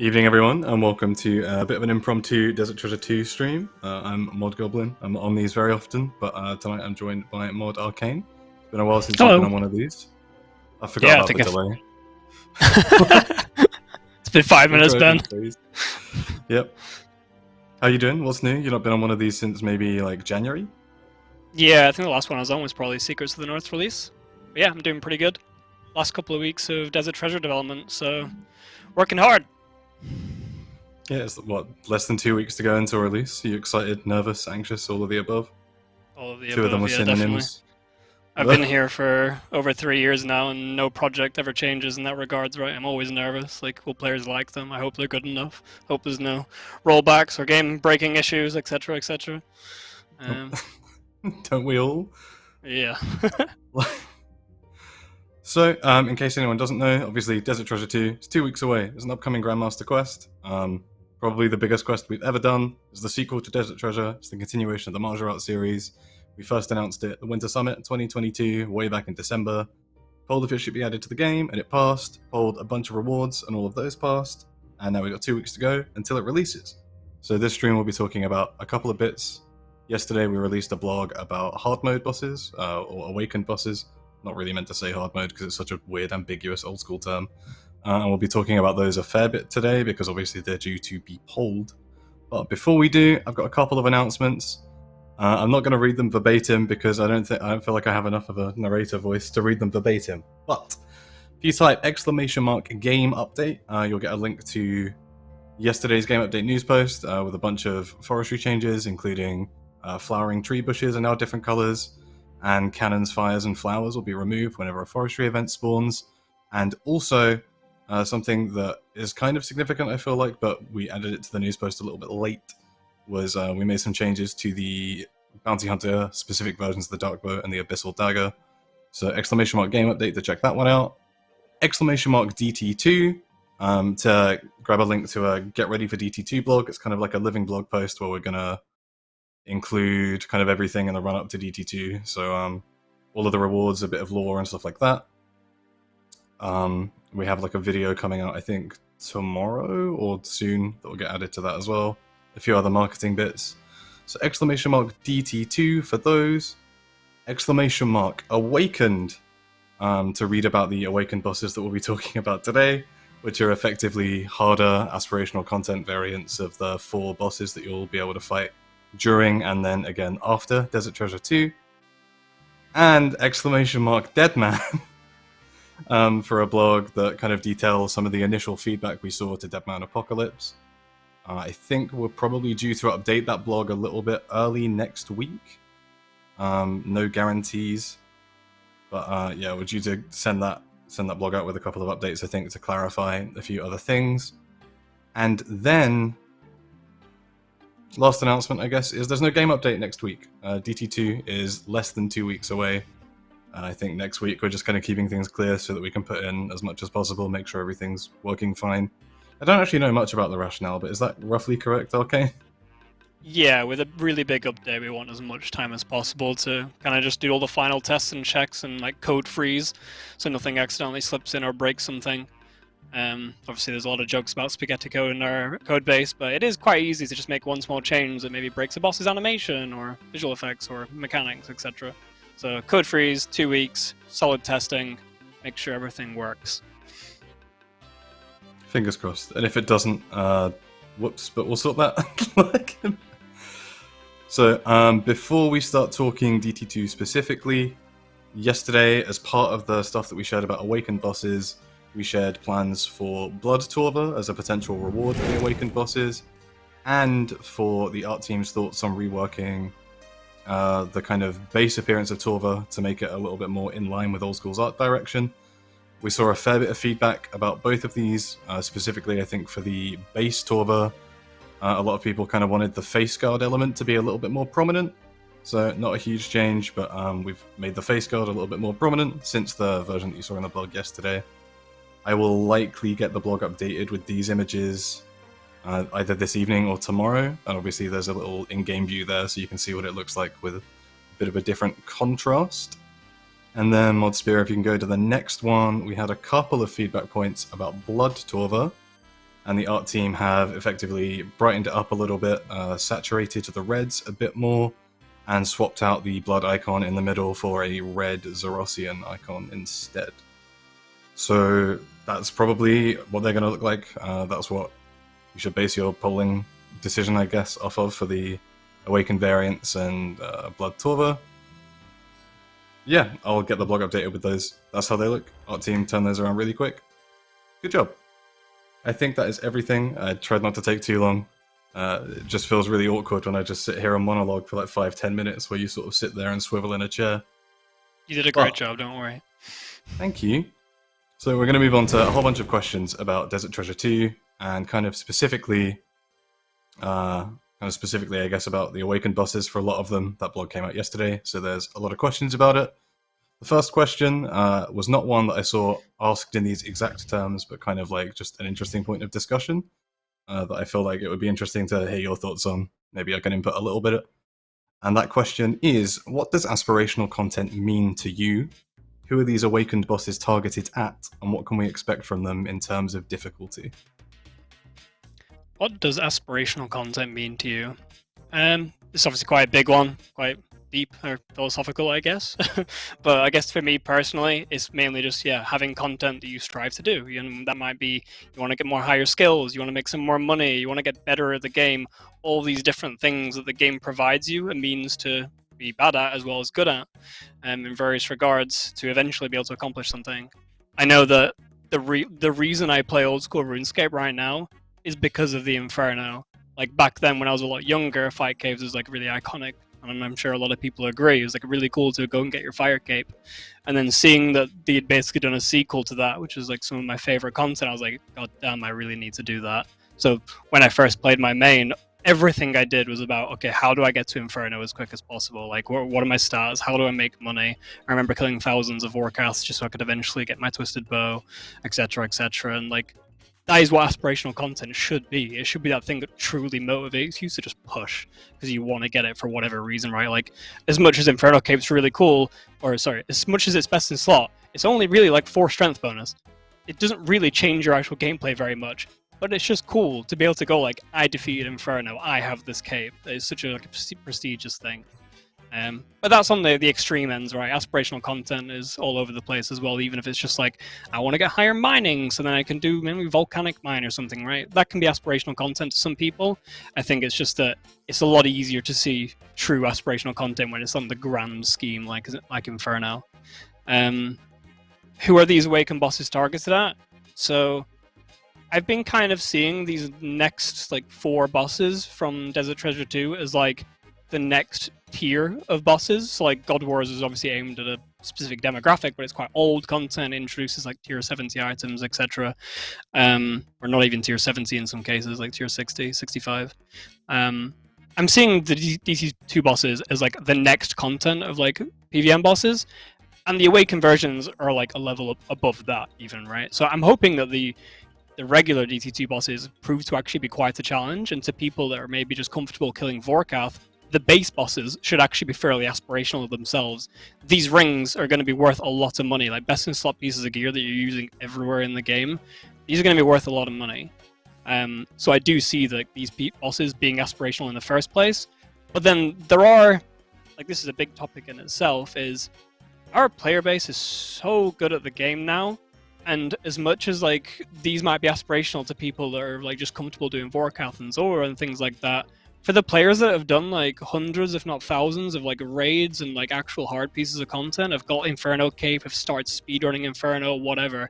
Evening, everyone, and welcome to a bit of an impromptu Desert Treasure 2 stream. I'm Mod Goblin. I'm not on these very often, but tonight I'm joined by Mod Arcane. It's been a while since I've been on one of these. I forgot about the delay. It's been 5 minutes, Ben. Yep. How you doing? What's new? You've not been on one of these since maybe like January? Yeah, I think the last one I was on was probably Secrets of the North release. But yeah, I'm doing pretty good. Last couple of weeks of Desert Treasure development, so working hard. Yeah, it's what, less than 2 weeks to go until release? Are you excited, nervous, anxious, all of the above? All of the Two above, of them were synonyms. Definitely. I've been here for over 3 years now, and no project ever changes in that regards, right? I'm always nervous. Like, will players like them? I hope they're good enough. Hope there's no rollbacks or game-breaking issues, etc., etc. Don't we all? Yeah. So, in case anyone doesn't know, obviously Desert Treasure 2 is 2 weeks away. It's an upcoming Grandmaster quest. Probably the biggest quest we've ever done. It's the sequel to Desert Treasure. It's the continuation of the Martial Arts series. We first announced it at the Winter Summit 2022, way back in December. Polled if it should be added to the game, and it passed. Polled a bunch of rewards, and all of those passed. And now we've got 2 weeks to go until it releases. So this stream will be talking about a couple of bits. Yesterday we released a blog about hard mode bosses, or awakened bosses. Not really meant to say hard mode because it's such a weird, ambiguous, old school term. And we'll be talking about those a fair bit today because obviously they're due to be polled. But before we do, I've got a couple of announcements. I'm not going to read them verbatim because I don't feel like I have enough of a narrator voice to read them verbatim. But if you type !game update, you'll get a link to yesterday's game update news post with a bunch of forestry changes, including flowering tree bushes are now different colors. And cannons, fires, and flowers will be removed whenever a forestry event spawns. And also, something that is kind of significant, I feel like, but we added it to the news post a little bit late, was we made some changes to the Bounty Hunter specific versions of the Dark Bow and the Abyssal Dagger. So !game update to check that one out. !DT2 to grab a link to a Get Ready for DT2 blog. It's kind of like a living blog post where we're going to include kind of everything in the run-up to DT2, so all of the rewards, a bit of lore and stuff like that. We have like a video coming out, I think, tomorrow or soon that will get added to that as well. A few other marketing bits. So !DT2 for those. !Awakened to read about the awakened bosses that we'll be talking about today, which are effectively harder aspirational content variants of the 4 bosses that you'll be able to fight during and then again after Desert Treasure 2, and !Deadman for a blog that kind of details some of the initial feedback we saw to Deadman Apocalypse. I think we're probably due to update that blog a little bit early next week. No guarantees, but yeah, we're due to send that blog out with a couple of updates, I think, to clarify a few other things. And then last announcement, I guess, is there's no game update next week. DT2 is less than 2 weeks away. And I think next week we're just kind of keeping things clear so that we can put in as much as possible, make sure everything's working fine. I don't actually know much about the rationale, but is that roughly correct, Arcane? Yeah, with a really big update, we want as much time as possible to kind of just do all the final tests and checks and like code freeze, so nothing accidentally slips in or breaks something. Obviously there's a lot of jokes about spaghetti code in our code base, but it is quite easy to just make one small change that maybe breaks a boss's animation or visual effects or mechanics, etc. So code freeze, 2 weeks, solid testing, make sure everything works. Fingers crossed. And if it doesn't, whoops, but we'll sort that. So before we start talking DT2 specifically, yesterday, as part of the stuff that we shared about awakened bosses, we shared plans for Blood Torva as a potential reward for the awakened bosses, and for the art team's thoughts on reworking the kind of base appearance of Torva to make it a little bit more in line with old school's art direction. We saw a fair bit of feedback about both of these, specifically I think for the base Torva. A lot of people kind of wanted the face guard element to be a little bit more prominent, so not a huge change, but we've made the face guard a little bit more prominent since the version that you saw in the blog yesterday. I will likely get the blog updated with these images either this evening or tomorrow, and obviously there's a little in-game view there so you can see what it looks like with a bit of a different contrast. And then Modspear, if you can go to the next one, we had a couple of feedback points about Blood Torva. and the art team have effectively brightened it up a little bit, saturated the reds a bit more, and swapped out the blood icon in the middle for a red Zoroastrian icon instead. So that's probably what they're going to look like. That's what you should base your polling decision, I guess, off of for the Awakened variants and Blood Torva. Yeah, I'll get the blog updated with those. That's how they look. Art team turned those around really quick. Good job. I think that is everything. I tried not to take too long. It just feels really awkward when I just sit here and monologue for like 5-10 minutes where you sort of sit there and swivel in a chair. You did a great job, don't worry. Thank you. So we're going to move on to a whole bunch of questions about Desert Treasure 2 and kind of specifically, I guess, about the Awakened bosses for a lot of them. That blog came out yesterday, so there's a lot of questions about it. The first question was not one that I saw asked in these exact terms, but kind of like just an interesting point of discussion that I feel like it would be interesting to hear your thoughts on. Maybe I can input a little bit. And that question is, what does aspirational content mean to you? Who are these Awakened bosses targeted at, and what can we expect from them in terms of difficulty? What does aspirational content mean to you? It's obviously quite a big one, quite deep or philosophical, I guess. But I guess for me personally, it's mainly just having content that you strive to do. That might be you want to get more higher skills, you want to make some more money, you want to get better at the game. All these different things that the game provides you a means to be bad at as well as good at, in various regards, to eventually be able to accomplish something. I know that the reason I play old school RuneScape right now is because of the Inferno. Like back then when I was a lot younger, Fight Caves was like really iconic, and I'm sure a lot of people agree. It was like really cool to go and get your Fire Cape, and then seeing that they had basically done a sequel to that, which is like some of my favorite content, I was like, god damn, I really need to do that. So when I first played my main, everything I did was about, okay, how do I get to Inferno as quick as possible? Like, what are my stats? How do I make money? I remember killing thousands of Vorkaths just so I could eventually get my Twisted Bow, etc., etc. And like, that is what aspirational content should be. It should be that thing that truly motivates you to just push because you want to get it for whatever reason, right? Like, as much as Inferno Cape's really cool, as much as it's best in slot, it's only really like 4 strength bonus. It doesn't really change your actual gameplay very much, but it's just cool to be able to go like, I defeated Inferno, I have this cape. It's such a prestigious thing. But that's on the extreme ends, right? Aspirational content is all over the place as well, even if it's just like, I want to get higher mining, so then I can do maybe volcanic mine or something, right? That can be aspirational content to some people. I think it's just that it's a lot easier to see true aspirational content when it's on the grand scheme, like Inferno. Who are these Awakened bosses targeted at? So I've been kind of seeing these next like 4 bosses from Desert Treasure 2 as like the next tier of bosses. So like God Wars is obviously aimed at a specific demographic, but it's quite old content, introduces like tier 70 items, etc. Or not even tier 70 in some cases, like tier 60, 65. I'm seeing the DC2 bosses as like the next content of like PVM bosses, and the Awakened versions are like a level above that even, right? So I'm hoping that the regular DT2 bosses prove to actually be quite a challenge, and to people that are maybe just comfortable killing Vorkath, the base bosses should actually be fairly aspirational themselves. These rings are going to be worth a lot of money, like best in slot pieces of gear that you're using everywhere in the game. These are going to be worth a lot of money. So I do see that these bosses being aspirational in the first place, but then there are, like, this is a big topic in itself, is our player base is so good at the game now, and as much as like these might be aspirational to people that are like just comfortable doing Vorkath and Zulrah and things like that, for the players that have done like hundreds if not thousands of like raids and like actual hard pieces of content, have got Inferno Cape, have started speedrunning Inferno, whatever,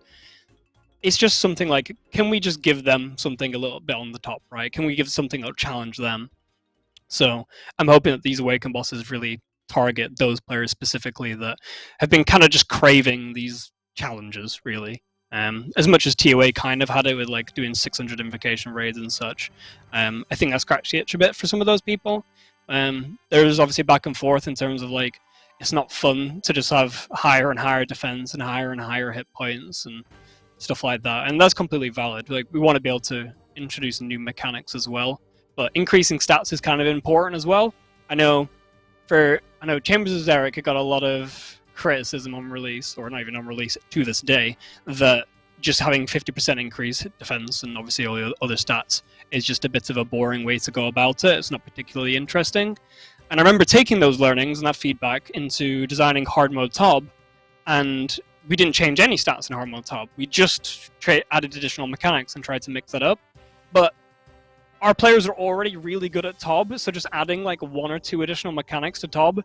it's just something like, can we just give them something a little bit on the top, right? Can we give something that'll challenge them? So I'm hoping that these Awakened bosses really target those players specifically that have been kind of just craving these challenges, really. As much as TOA kind of had it with like doing 600 invocation raids and such, I think that scratched the itch a bit for some of those people. There's obviously back and forth in terms of like, it's not fun to just have higher and higher defense and higher hit points and stuff like that, and that's completely valid. Like, we want to be able to introduce new mechanics as well, but increasing stats is kind of important as well. I know Chambers of Xeric got a lot of criticism on release, or not even on release to this day, that just having 50% increase defense and obviously all the other stats is just a bit of a boring way to go about it. It's not particularly interesting. And I remember taking those learnings and that feedback into designing hard mode Tob, and we didn't change any stats in hard mode Tob. We just added additional mechanics and tried to mix that up. But our players are already really good at Tob, so just adding like 1 or 2 additional mechanics to Tob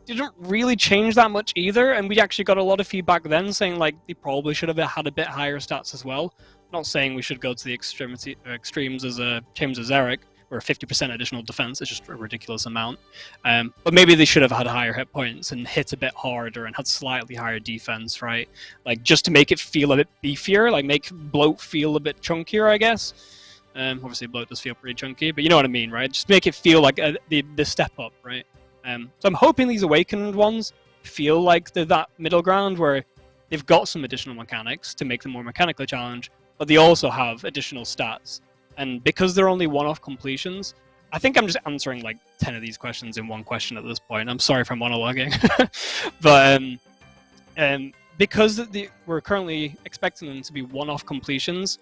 didn't really change that much either, and we actually got a lot of feedback then saying like they probably should have had a bit higher stats as well. Not saying we should go to the extremes as James as Eric, where 50% additional defense is just a ridiculous amount. But maybe they should have had higher hit points and hit a bit harder and had slightly higher defense, right? Like just to make it feel a bit beefier, like make bloat feel a bit chunkier, I guess. Obviously bloat does feel pretty chunky, but you know what I mean, right? Just make it feel like the step up, right? So I'm hoping these awakened ones feel like they're that middle ground where they've got some additional mechanics to make them more mechanically challenged, but they also have additional stats. And because they're only one-off completions, I think I'm just answering like 10 of these questions in one question at this point. I'm sorry for monologuing. But because we're currently expecting them to be one-off completions,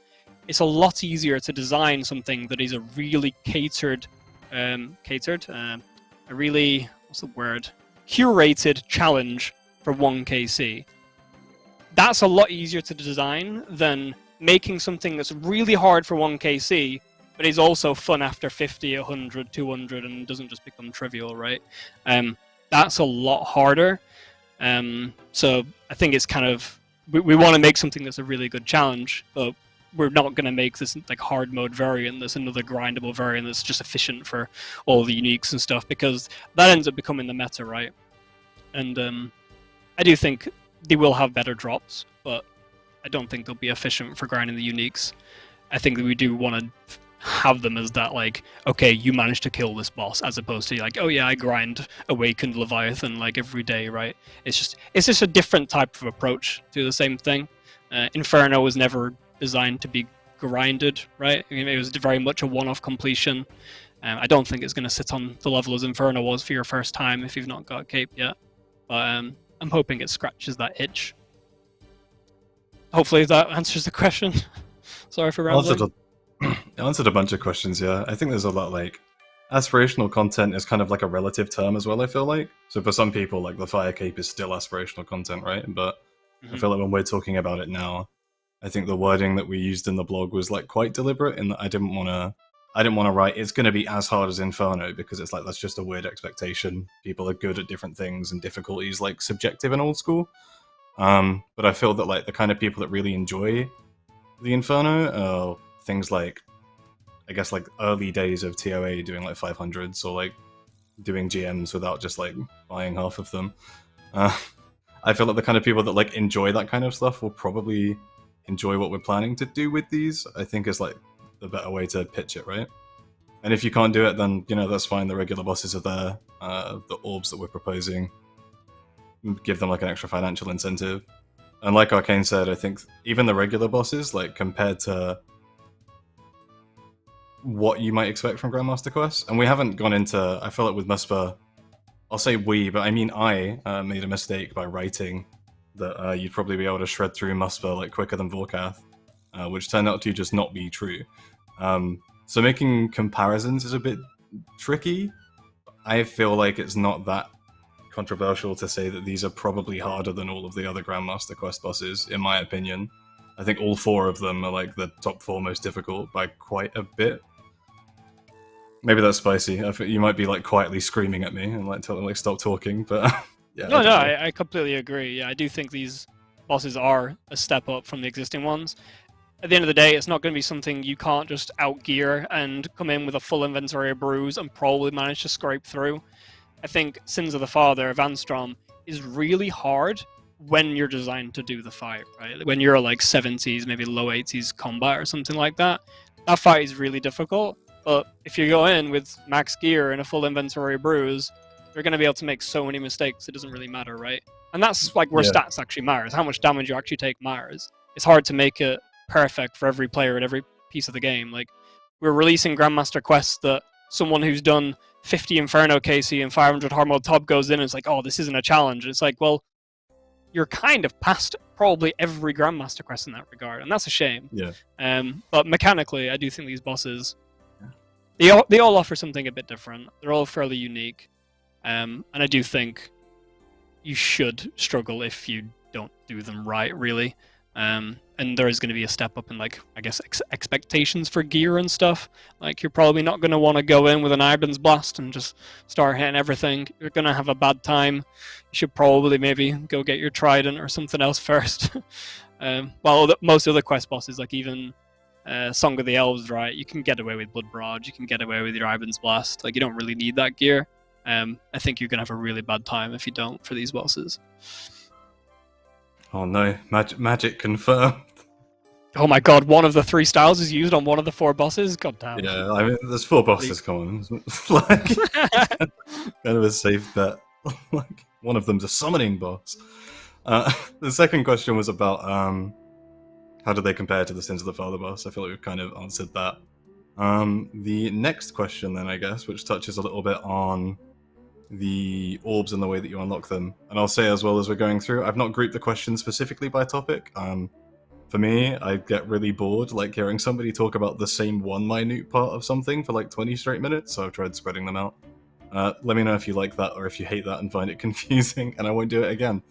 it's a lot easier to design something that is a really a really, curated challenge for 1kc. That's a lot easier to design than making something that's really hard for 1kc, but is also fun after 50, 100, 200, and doesn't just become trivial, right? That's a lot harder. So I think it's kind of, we want to make something that's a really good challenge, but we're not going to make this like hard mode variant that's another grindable variant that's just efficient for all the uniques and stuff, because that ends up becoming the meta, right? And I do think they will have better drops, but I don't think they'll be efficient for grinding the uniques. I think that we do want to have them as that, like, okay, you managed to kill this boss, as opposed to like, oh yeah, I grind Awakened Leviathan like every day, right? It's just a different type of approach to the same thing. Inferno was never designed to be grinded, right? I mean, it was very much a one-off completion. I don't think it's going to sit on the level as Inferno was for your first time if you've not got a cape yet. But I'm hoping it scratches that itch. Hopefully that answers the question. Sorry for rambling. It answered a bunch of questions, yeah. I think there's a lot, like, aspirational content is kind of like a relative term as well, I feel like. So for some people, like, the Fire Cape is still aspirational content, right? But I feel like when we're talking about it now, I think the wording that we used in the blog was like quite deliberate in that I didn't want to write it's going to be as hard as Inferno, because it's like that's just a weird expectation. People are good at different things and difficulties like subjective and old school. But I feel that like the kind of people that really enjoy the Inferno are things like, I guess, like early days of TOA doing like 500s or like doing GMs without just like buying half of them. I feel like the kind of people that like enjoy that kind of stuff will probably enjoy what we're planning to do with these, I think is like the better way to pitch it, right? And if you can't do it, then, you know, that's fine. The regular bosses are there. The orbs that we're proposing, give them like an extra financial incentive. And like Arcane said, I think even the regular bosses, like compared to what you might expect from Grandmaster quests, and we haven't gone into, I feel like with Muspah, I'll say we, but I mean I made a mistake by writing that you'd probably be able to shred through Muspah like quicker than Vorkath, which turned out to just not be true. So making comparisons is a bit tricky. I feel like it's not that controversial to say that these are probably harder than all of the other Grandmaster quest bosses, in my opinion. I think all 4 of them are like the top 4 most difficult by quite a bit. Maybe that's spicy. I think you might be like quietly screaming at me and like telling like stop talking, but yeah. No, I completely agree. Yeah, I do think these bosses are a step up from the existing ones. At the end of the day, it's not going to be something you can't just outgear and come in with a full inventory of brews and probably manage to scrape through. I think Sins of the Father of Anstrom is really hard when you're designed to do the fight, right? When you're like 70s, maybe low 80s combat or something like that, that fight is really difficult. But if you go in with max gear and a full inventory of brews, you're going to be able to make so many mistakes, it doesn't really matter, right? And that's like where stats actually matters. How much damage you actually take matters. It's hard to make it perfect for every player at every piece of the game. Like, we're releasing Grandmaster quests that someone who's done 50 Inferno KC and 500 hard mode top goes in and it's like, oh, this isn't a challenge. And it's like, well, you're kind of past probably every Grandmaster quest in that regard, and that's a shame. Yeah. But mechanically, I do think these bosses, they all offer something a bit different. They're all fairly unique, and I do think you should struggle if you don't do them right, really. And there is going to be a step up in, like, I guess, expectations for gear and stuff. Like, you're probably not going to want to go in with an Iban's Blast and just start hitting everything. You're going to have a bad time. You should probably maybe go get your Trident or something else first. While most other quest bosses, like even Song of the Elves, right, you can get away with Blood Barrage, you can get away with your Iban's Blast. Like, you don't really need that gear. I think you're going to have a really bad time if you don't for these bosses. Oh no, magic confirmed. Oh my god, one of the 3 styles is used on one of the 4 bosses? God damn. Yeah, I mean, there's 4 bosses, come on. Like, kind of a safe bet. Like, one of them's a summoning boss. The second question was about how do they compare to the Sins of the Father boss? I feel like we've kind of answered that. The next question then, I guess, which touches a little bit on the orbs and the way that you unlock them. And I'll say as well as we're going through, I've not grouped the questions specifically by topic. For me, I get really bored like hearing somebody talk about the same one minute part of something for like 20 straight minutes, so I've tried spreading them out. Let me know if you like that or if you hate that and find it confusing, and I won't do it again.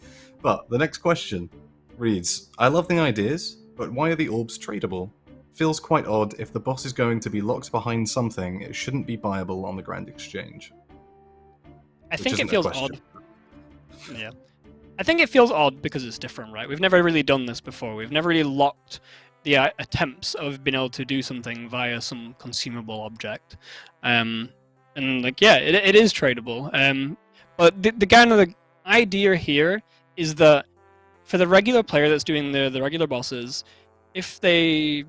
But the next question reads, I love the ideas, but why are the orbs tradable? Feels quite odd. If the boss is going to be locked behind something, it shouldn't be buyable on the Grand Exchange. I think it feels odd. Yeah. I think it feels odd because it's different, right? We've never really done this before. We've never really locked the attempts of being able to do something via some consumable object. And like, yeah, it is tradable. But the kind of the idea here is that for the regular player that's doing the regular bosses, if they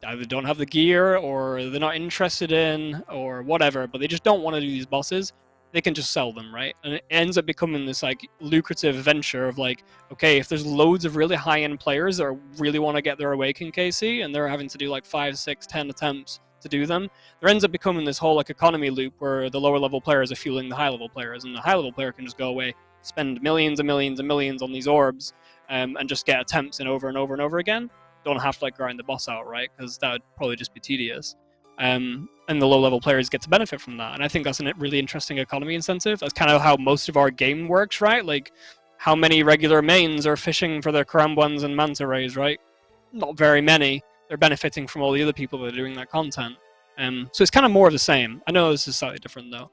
either don't have the gear or they're not interested in or whatever, but they just don't want to do these bosses, they can just sell them, right? And it ends up becoming this like lucrative venture of like, okay, if there's loads of really high-end players that really want to get their Awaken KC and they're having to do like 5, 6, 10 attempts to do them, there ends up becoming this whole like economy loop where the lower level players are fueling the high level players, and the high level player can just go away, spend millions and millions and millions on these orbs, and just get attempts in over and over and over again. Don't have to like grind the boss out, right? Because that would probably just be tedious. And the low-level players get to benefit from that. And I think that's a really interesting economy incentive. That's kind of how most of our game works, right? Like, how many regular mains are fishing for their Karambwans and Manta Rays, right? Not very many. They're benefiting from all the other people that are doing that content. So it's kind of more of the same. I know this is slightly different, though.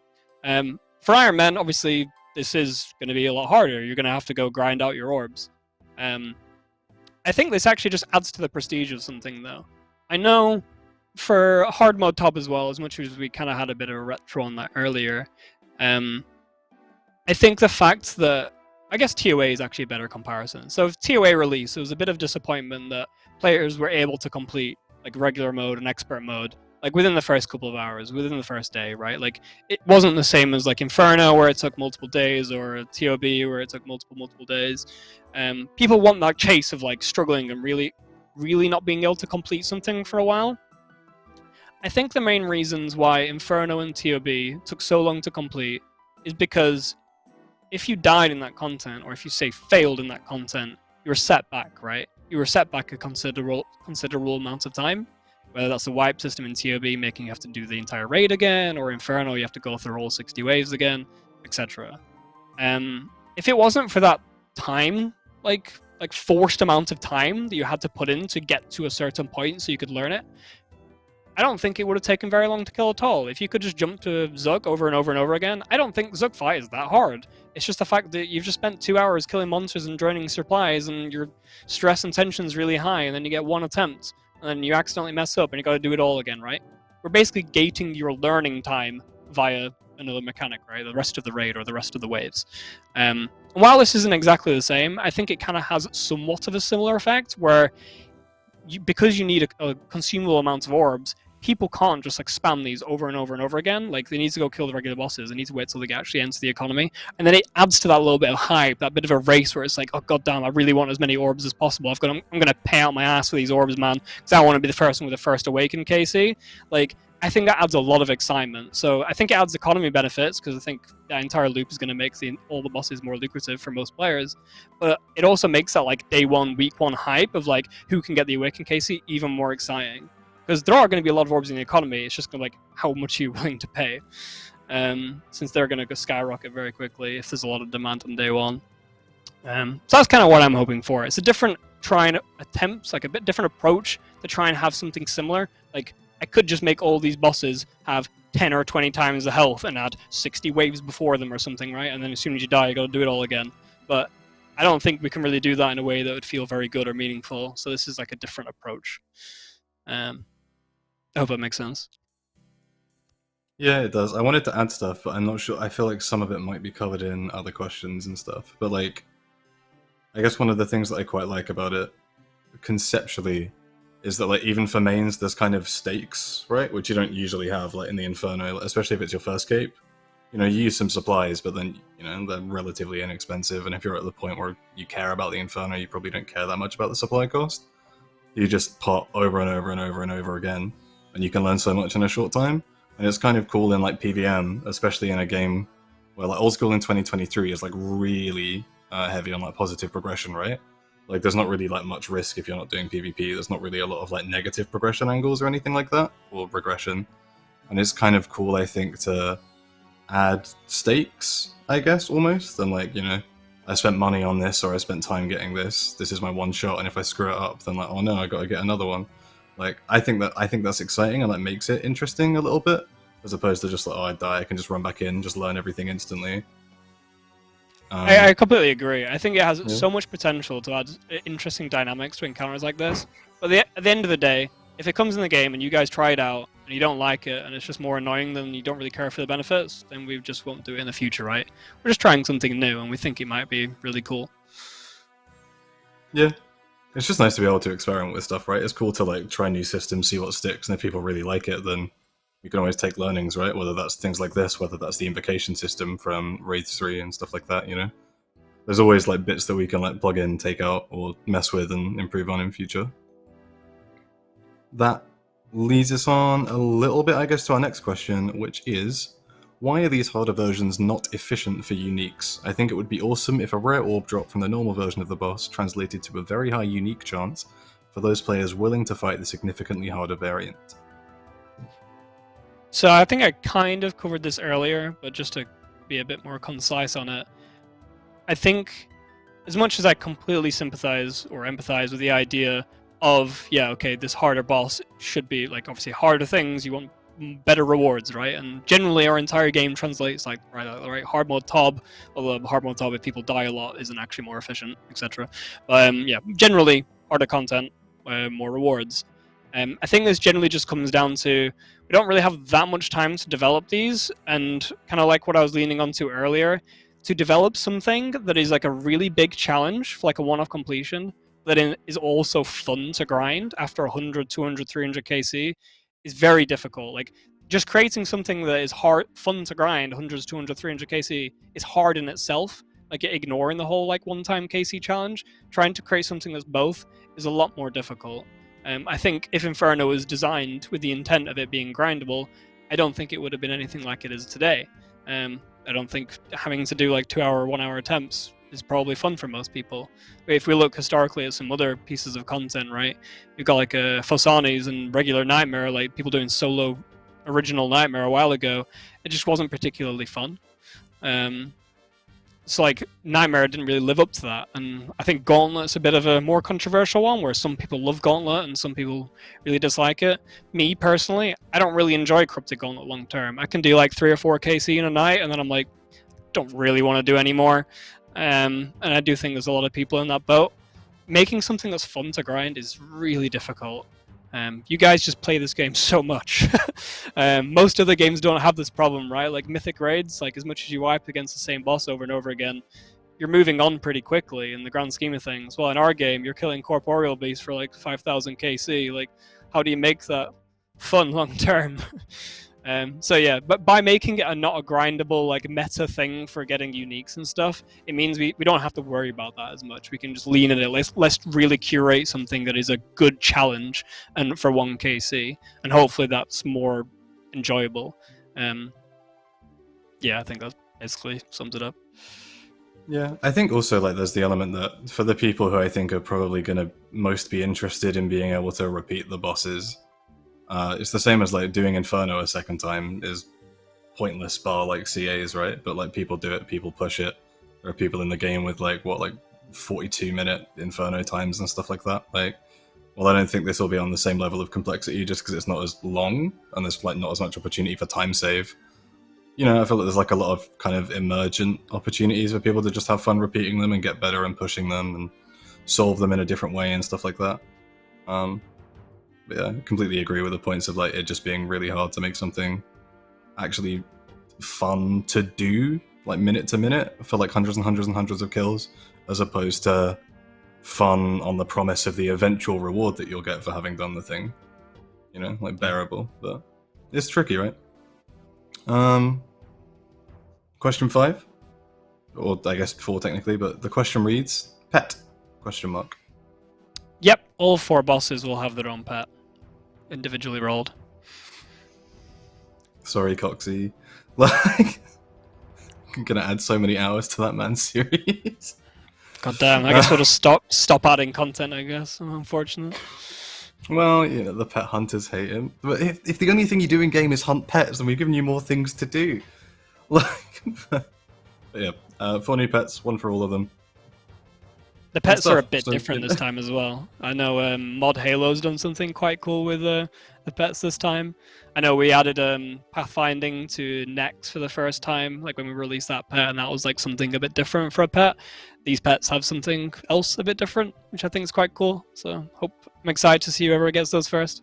For Iron Man, obviously, this is going to be a lot harder. You're going to have to go grind out your orbs. I think this actually just adds to the prestige of something, though. I know for hard mode top as well, as much as we kind of had a bit of a retro on that earlier, I think the fact that, I guess TOA is actually a better comparison. So if TOA release, it was a bit of disappointment that players were able to complete like regular mode and expert mode like within the first couple of hours, within the first day, right? Like it wasn't the same as like Inferno where it took multiple days, or TOB where it took multiple days. People want that chase of like struggling and really not being able to complete something for a while. I think the main reasons why Inferno and TOB took so long to complete is because if you died in that content, or if you say failed in that content, you were set back, right? You were set back a considerable amount of time. Whether that's the wipe system in TOB, making you have to do the entire raid again, or Inferno, you have to go through all 60 waves again, etc. If it wasn't for that time, like forced amount of time that you had to put in to get to a certain point so you could learn it, I don't think it would have taken very long to kill at all. If you could just jump to Zug over and over and over again, I don't think Zug fight is that hard. It's just the fact that you've just spent 2 hours killing monsters and draining supplies, and your stress and tension's really high, and then you get one attempt, and then you accidentally mess up, and you got to do it all again, right? We're basically gating your learning time via another mechanic, right? The rest of the raid or the rest of the waves. While this isn't exactly the same, I think it kind of has somewhat of a similar effect, where because you need a consumable amount of orbs, people can't just like spam these over and over and over again. Like they need to go kill the regular bosses. They need to wait till they actually enter the economy, and then it adds to that little bit of hype, that bit of a race where it's like, oh goddamn, I really want as many orbs as possible. I'm gonna pay out my ass for these orbs, man, because I want to be the first one with the first awakened KC. Like I think that adds a lot of excitement. So I think it adds economy benefits, because I think that entire loop is going to make all the bosses more lucrative for most players. But it also makes that like day one, week one hype of like who can get the Awakened KC even more exciting. Because there are going to be a lot of orbs in the economy. It's just going to like how much are you willing to pay, since they're going to go skyrocket very quickly if there's a lot of demand on day one. So that's kind of what I'm hoping for. It's a different attempts, like a bit different approach to try and have something similar. Like I could just make all these bosses have 10 or 20 times the health and add 60 waves before them or something, right? And then as soon as you die, you got to do it all again. But I don't think we can really do that in a way that would feel very good or meaningful. So this is like a different approach. I hope that makes sense. Yeah, it does. I wanted to add stuff, but I'm not sure. I feel like some of it might be covered in other questions and stuff. But like, I guess one of the things that I quite like about it, conceptually, is that like even for mains, there's kind of stakes, right? Which you don't usually have like in the Inferno, especially if it's your first cape. You know, you use some supplies, but then, you know, they're relatively inexpensive. And if you're at the point where you care about the Inferno, you probably don't care that much about the supply cost. You just pot over and over and over and over again, and you can learn so much in a short time. And it's kind of cool in like PVM, especially in a game where like Old School in 2023 is like really heavy on like positive progression, right? Like there's not really like much risk if you're not doing PvP. There's not really a lot of like negative progression angles or anything like that, or regression. And it's kind of cool, I think, to add stakes, I guess, almost. And like, you know, I spent money on this, or I spent time getting this. This is my one shot, and if I screw it up, then like, oh no, I got to get another one. Like, I think that's exciting, and that makes it interesting a little bit, as opposed to just like, oh, I die, I can just run back in, just learn everything instantly. I completely agree. I think it has so much potential to add interesting dynamics to encounters like this. But at the end of the day, if it comes in the game and you guys try it out and you don't like it and it's just more annoying than you don't really care for the benefits, then we just won't do it in the future, right? We're just trying something new and we think it might be really cool. Yeah. It's just nice to be able to experiment with stuff, right? It's cool to like try new systems, see what sticks, and if people really like it, then you can always take learnings, right? Whether that's things like this, whether that's the invocation system from Wraith 3 and stuff like that, you know? There's always like bits that we can like plug in, take out, or mess with and improve on in future. That leads us on a little bit, I guess, to our next question, which is, why are these harder versions not efficient for uniques? I think it would be awesome if a rare orb drop from the normal version of the boss translated to a very high unique chance for those players willing to fight the significantly harder variant. So I think I kind of covered this earlier, but just to be a bit more concise on it, I think as much as I completely sympathize or empathize with the idea of, yeah, okay, this harder boss should be, like, obviously harder things, you want better rewards, right? And generally our entire game translates like, right, hard mode Tob, although hard mode Tob, if people die a lot, isn't actually more efficient, etc. But yeah, generally harder content, more rewards. I think this generally just comes down to we don't really have that much time to develop these, and kind of like what I was leaning onto earlier, to develop something that is like a really big challenge for like a one-off completion that is also fun to grind after 100, 200, 300 KC is very difficult. Like just creating something that is fun to grind 100, 200, 300 KC is hard in itself. Like ignoring the whole like one-time KC challenge, trying to create something that's both is a lot more difficult. I think if Inferno was designed with the intent of it being grindable, I don't think it would have been anything like it is today. I don't think having to do like 2-hour, 1-hour attempts is probably fun for most people. If we look historically at some other pieces of content, right, you've got like Fosanis and regular Nightmare, like people doing solo original Nightmare a while ago. It just wasn't particularly fun. So like Nightmare didn't really live up to that, and I think Gauntlet's a bit of a more controversial one where some people love Gauntlet and some people really dislike it. Me personally, I don't really enjoy Cryptic Gauntlet long term. I can do like 3 or 4 KC in a night and then I'm like, don't really want to do any more. And I do think there's a lot of people in that boat. Making something that's fun to grind is really difficult. You guys just play this game so much. Most other games don't have this problem, right? Like Mythic Raids, like as much as you wipe against the same boss over and over again, you're moving on pretty quickly in the grand scheme of things. Well, in our game, you're killing Corporeal Beasts for like 5,000 KC. Like, how do you make that fun long term? So yeah, but by making it not a grindable like meta thing for getting uniques and stuff, it means we don't have to worry about that as much. We can just lean in it. Let's really curate something that is a good challenge and for 1 KC, and hopefully that's more enjoyable. Yeah, I think that basically sums it up. Yeah, I think also like there's the element that for the people who I think are probably going to most be interested in being able to repeat the bosses, it's the same as like doing Inferno a second time is pointless bar like CAs, right? But like people do it, people push it. There are people in the game with like 42-minute Inferno times and stuff like that. Like, well, I don't think this will be on the same level of complexity just because it's not as long and there's like not as much opportunity for time save. You know, I feel like there's like a lot of kind of emergent opportunities for people to just have fun repeating them and get better and pushing them and solve them in a different way and stuff like that. But yeah, I completely agree with the points of like it just being really hard to make something actually fun to do, like minute to minute, for like hundreds and hundreds and hundreds of kills, as opposed to fun on the promise of the eventual reward that you'll get for having done the thing. You know, like bearable, but it's tricky, right? Question 5, or I guess 4 technically, but the question reads, pet, question mark. Yep, all 4 bosses will have their own pet, individually rolled. Sorry, Coxie. Like, I'm gonna add so many hours to that man's series. God damn, I guess we'll just stop adding content, I guess, unfortunately. Well, you know, the pet hunters hate him. But if the only thing you do in game is hunt pets, then we've given you more things to do. Like, but yeah, 4 new pets, 1 for all of them. The pets are a bit different this time as well. I know Mod Halo's done something quite cool with the pets this time. I know we added pathfinding to Nex for the first time, like when we released that pet, and that was like something a bit different for a pet. These pets have something else a bit different, which I think is quite cool. So I'm excited to see whoever gets those first.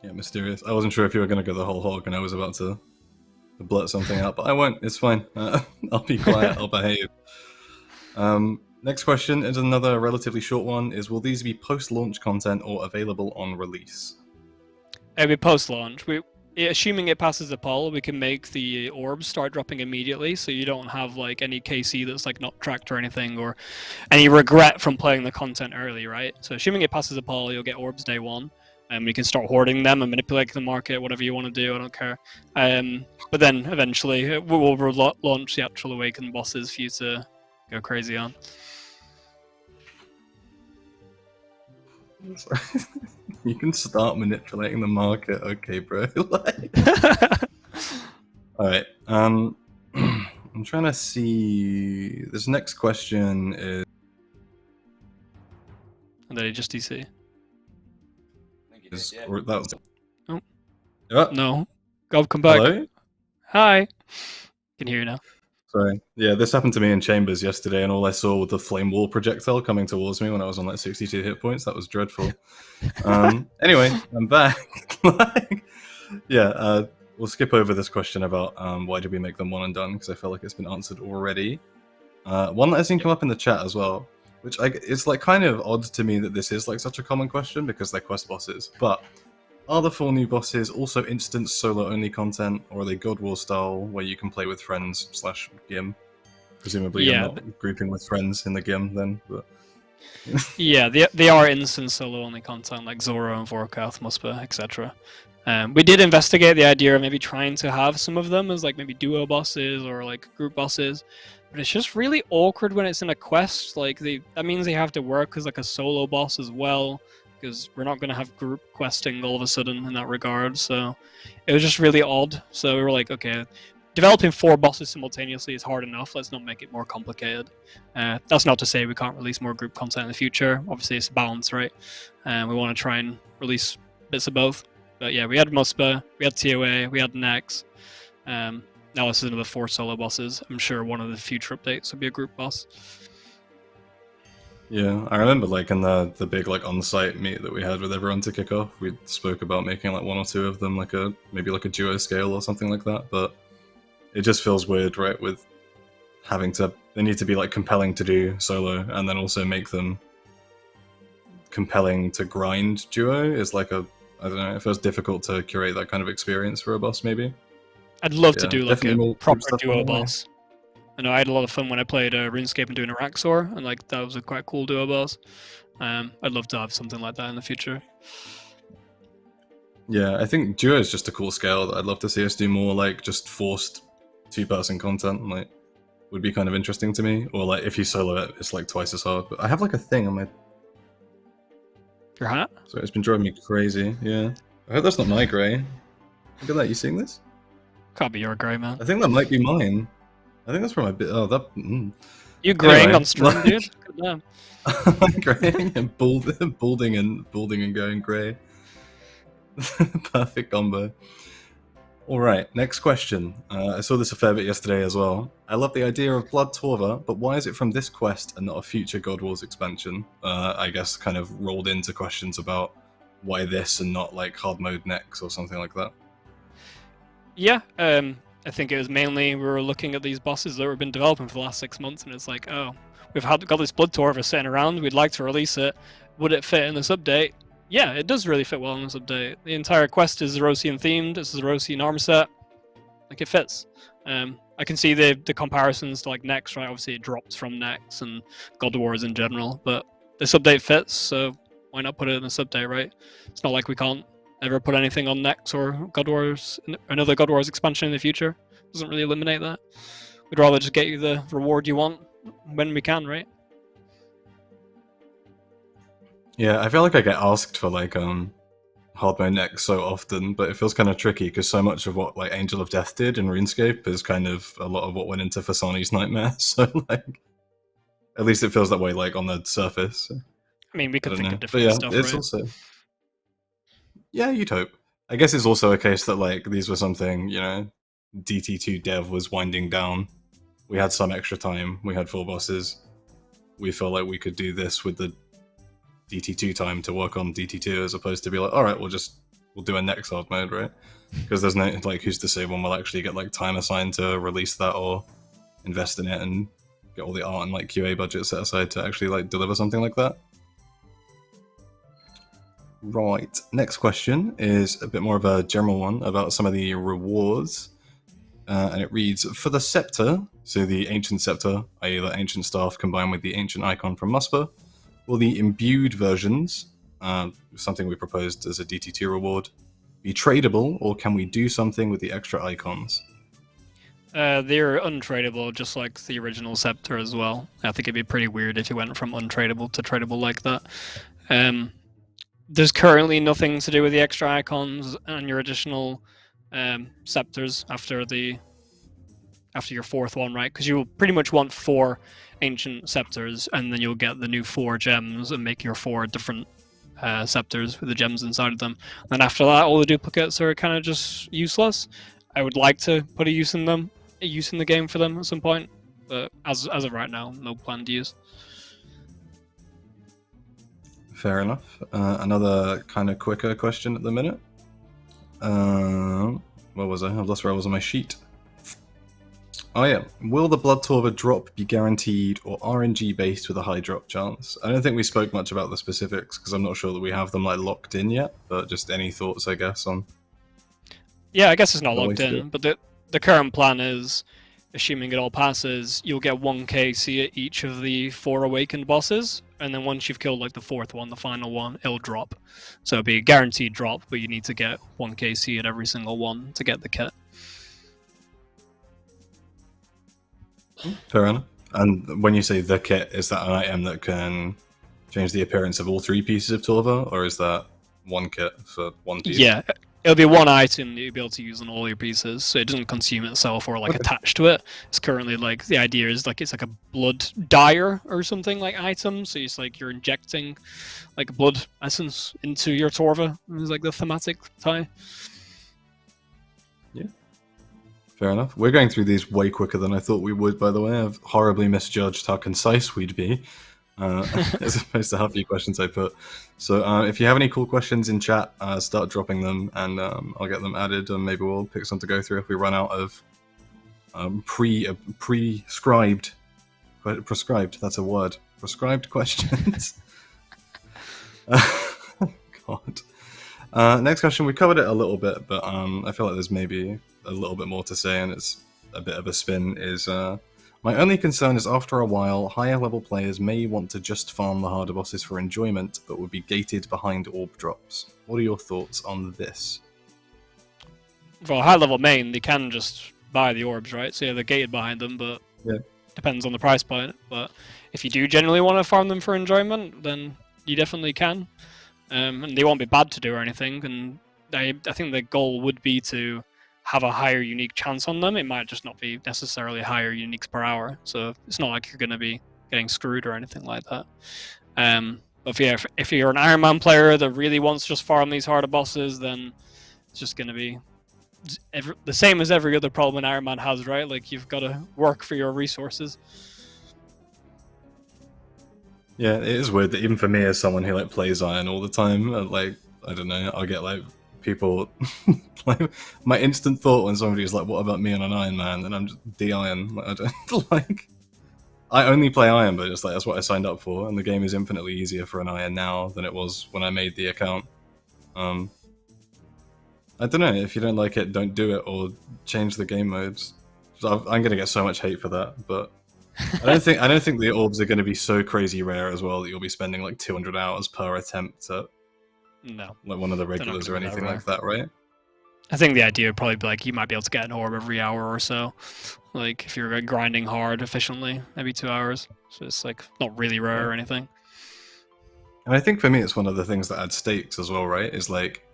Yeah, mysterious. I wasn't sure if you were going to go the whole hog, and I was about to blurt something out, but I won't. It's fine. I'll be quiet. I'll behave. Next question is another relatively short one. Is will these be post-launch content or available on release? It'll be post-launch. Assuming it passes the poll, we can make the orbs start dropping immediately, so you don't have like any KC that's like not tracked or anything, or any regret from playing the content early, right? So assuming it passes the poll, you'll get orbs day 1, and you can start hoarding them and manipulating the market, whatever you want to do. I don't care. But then eventually we'll launch the actual awakened bosses for you to go crazy on. You can start manipulating the market, okay, bro. Like... Alright, I'm trying to see... This next question is... And then just DC. Or that was... Oh. Oh. No. Gob, come back. Hello? Hi. Can hear you now. Sorry. Yeah, this happened to me in Chambers yesterday, and all I saw was the flame wall projectile coming towards me when I was on like 62 hit points. That was dreadful. Anyway, I'm back. We'll skip over this question about why did we make them one and done, because I feel like it's been answered already. One that I've seen come up in the chat as well, which it's like kind of odd to me that this is like such a common question because they're quest bosses, but are the 4 new bosses also instance solo-only content, or are they God War style, where you can play with friends / GIM? Presumably you're not grouping with friends in the GIM then, but... Yeah, they are instance solo-only content, like Zulrah and Vorkath, Muspah, etc. We did investigate the idea of maybe trying to have some of them as like maybe duo bosses or like group bosses, but it's just really awkward when it's in a quest. Like that means they have to work as like a solo boss as well, because we're not going to have group questing all of a sudden in that regard. So it was just really odd. So we were like, okay, developing 4 bosses simultaneously is hard enough. Let's not make it more complicated. That's not to say we can't release more group content in the future. Obviously, it's a balance, right? We want to try and release bits of both. But yeah, we had Muspah, we had TOA, we had Nex. Now this is another 4 solo bosses. I'm sure one of the future updates will be a group boss. Yeah, I remember like in the big like on-site meet that we had with everyone to kick off, we spoke about making like 1 or 2 of them like maybe like a duo scale or something like that, but it just feels weird, right, with having to... They need to be like compelling to do solo, and then also make them compelling to grind duo is like I don't know, it feels difficult to curate that kind of experience for a boss, maybe. I'd love to do like a proper duo boss. I know I had a lot of fun when I played RuneScape and doing a Raxor, and like that was a quite cool duo boss. I'd love to have something like that in the future. Yeah, I think duo is just a cool scale that I'd love to see us do more, like just forced two-person content. Like, would be kind of interesting to me. Or like if you solo it, it's like twice as hard. But I have like a thing on my. Your hat? So it's been driving me crazy. Yeah, I hope that's not my grey. Look at that. You seeing this? Can't be your grey, man. I think that might be mine. I think that's from my bit. Oh, that. You graying Anyway, on stream, dude? Good damn. graying and balding and going grey. Perfect combo. All right, next question. I saw this a fair bit yesterday as well. I love the idea of Blood Torva, but why is it from this quest and not a future God Wars expansion? I guess kind of rolled into questions about why this and not like hard mode next or something like that. Yeah, I think it was mainly we were looking at these bosses that we've been developing for the last 6 months, and it's like, oh, got this Blood Torva sitting around. We'd like to release it. Would it fit in this update? Yeah, it does really fit well in this update. The entire quest is Zerosian themed. It's a Zerosian armor set. Like, it fits. I can see the comparisons to like Nex, right? Obviously, it drops from Nex and God Wars in general, but this update fits, so why not put it in this update, right? It's not like we can't ever put anything on Nex or God Wars, another God Wars expansion in the future. Doesn't really eliminate that. We'd rather just get you the reward you want when we can, right? Yeah, I feel like I get asked for like hard mode next so often, but it feels kind of tricky because so much of what like Angel of Death did in RuneScape is kind of a lot of what went into Fasani's Nightmare. So like, at least it feels that way like on the surface. I mean, we could think of But different yeah, stuff, it's right? also yeah, you'd hope. I guess it's also a case that like these were something, you know, DT2 dev was winding down. We had some extra time. We had 4 bosses. We felt like we could do this with the DT2 time to work on DT2 as opposed to be like, all right, we'll do a next hard mode, right? Because there's no like, who's to say when we'll actually get like time assigned to release that or invest in it and get all the art and like QA budget set aside to actually like deliver something like that. Right, next question is a bit more of a general one about some of the rewards. And it reads, for the Scepter, so the Ancient Scepter, i.e. the Ancient Staff combined with the Ancient Icon from Muspah, will the imbued versions, something we proposed as a DT2 reward, be tradable, or can we do something with the extra icons? They're untradeable, just like the original Scepter as well. I think it'd be pretty weird if you went from untradeable to tradable like that. There's currently nothing to do with the extra icons and your additional scepters after your 4th one, right? Because you'll pretty much want 4 ancient scepters, and then you'll get the new 4 gems and make your 4 different scepters with the gems inside of them. And then after that, all the duplicates are kind of just useless. I would like to put a use in the game for them at some point, but as of right now, no plan to use. Fair enough. Another kind of quicker question at the minute. Where was I? I've lost where I was on my sheet. Oh yeah. Will the Blood Torva drop be guaranteed or RNG-based with a high drop chance? I don't think we spoke much about the specifics because I'm not sure that we have them like locked in yet, but just any thoughts, I guess, on... Yeah, I guess it's not locked in, but the current plan is, assuming it all passes, you'll get 1 KC at each of the 4 awakened bosses, and then once you've killed like the 4th one, the final one, it'll drop. So it'll be a guaranteed drop, but you need to get 1 KC at every single one to get the kit. Fair enough. And when you say the kit, is that an item that can change the appearance of all 3 pieces of Torva, or is that 1 kit for 1 piece? Yeah, it'll be 1 item that you'll be able to use on all your pieces, so it doesn't consume itself or like attach to it. It's currently like, the idea is like it's like a blood dyer or something like item, so it's like you're injecting like blood essence into your Torva. It's like the thematic tie. Yeah. Fair enough. We're going through these way quicker than I thought we would, by the way. I've horribly misjudged how concise we'd be, as opposed to how few questions I put. So if you have any cool questions in chat, start dropping them, and I'll get them added, and maybe we'll pick some to go through if we run out of prescribed, that's a word, prescribed questions. God. Next question, we covered it a little bit, but I feel like there's maybe a little bit more to say, and it's a bit of a spin, is My only concern is after a while, higher level players may want to just farm the harder bosses for enjoyment, but would be gated behind orb drops. What are your thoughts on this? For a high level main, they can just buy the orbs, right? So yeah, they're gated behind them, but Yeah. depends on the price point. But if you do genuinely want to farm them for enjoyment, then you definitely can. And they won't be bad to do or anything. And I think the goal would be to have a higher unique chance on them. It might just not be necessarily higher uniques per hour. So it's not like you're going to be getting screwed or anything like that. But yeah, if you're an Iron Man player that really wants to just farm these harder bosses, then it's just going to be the same as every other problem an Iron Man has, right? Like, you've got to work for your resources. Yeah, it is weird that even for me as someone who like plays Iron all the time, like, I don't know, I'll get like people like, my instant thought when somebody's like, what about me on an Iron Man? And I'm just de-Iron. Like, I don't like, I only play Iron, but it's like that's what I signed up for, and the game is infinitely easier for an Iron now than it was when I made the account. I don't know, if you don't like it, don't do it, or change the game modes. So I'm gonna get so much hate for that, but I don't think the orbs are gonna be so crazy rare as well that you'll be spending like 200 hours per attempt at like one of the regulars or anything like that, right? I think the idea would probably be like you might be able to get an orb every hour or so. Like if you're grinding hard efficiently, maybe 2 hours. So it's like not really rare or anything. And I think for me it's one of the things that adds stakes as well, right? Is like,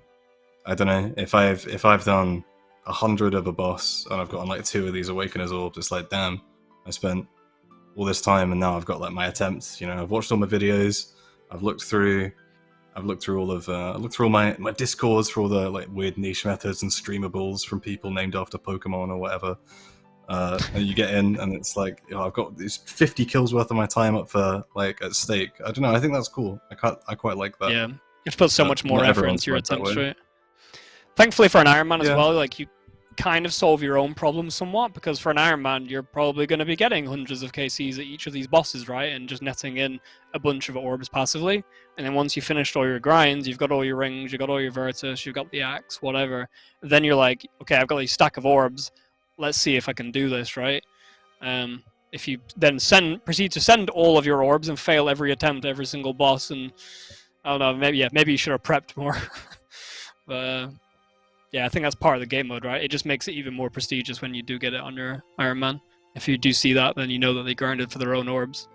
I don't know, if I've done 100 of a boss and I've gotten like 2 of these Awakener's orbs, it's like, damn, I spent all this time and now I've got like my attempts. You know, I've watched all my videos, I've looked through all my discords for all the like weird niche methods and streamables from people named after Pokemon or whatever. And you get in and it's like, I've got these 50 kills worth of my time up for like at stake. I don't know, I think that's cool. I quite like that. Yeah, you have to put so much more effort into your attempts, right? Thankfully for an Iron Man as well, like you kind of solve your own problems somewhat, because for an Iron Man you're probably going to be getting hundreds of KCs at each of these bosses, right? And just netting in a bunch of orbs passively. And then once you've finished all your grinds, you've got all your rings, you've got all your Virtus, you've got the axe, whatever. Then you're like, okay, I've got these stack of orbs. Let's see if I can do this, right? If you then proceed to send all of your orbs and fail every attempt, every single boss, and I don't know, maybe you should have prepped more. But yeah, I think that's part of the game mode, right? It just makes it even more prestigious when you do get it on your Iron Man. If you do see that, then you know that they grinded for their own orbs.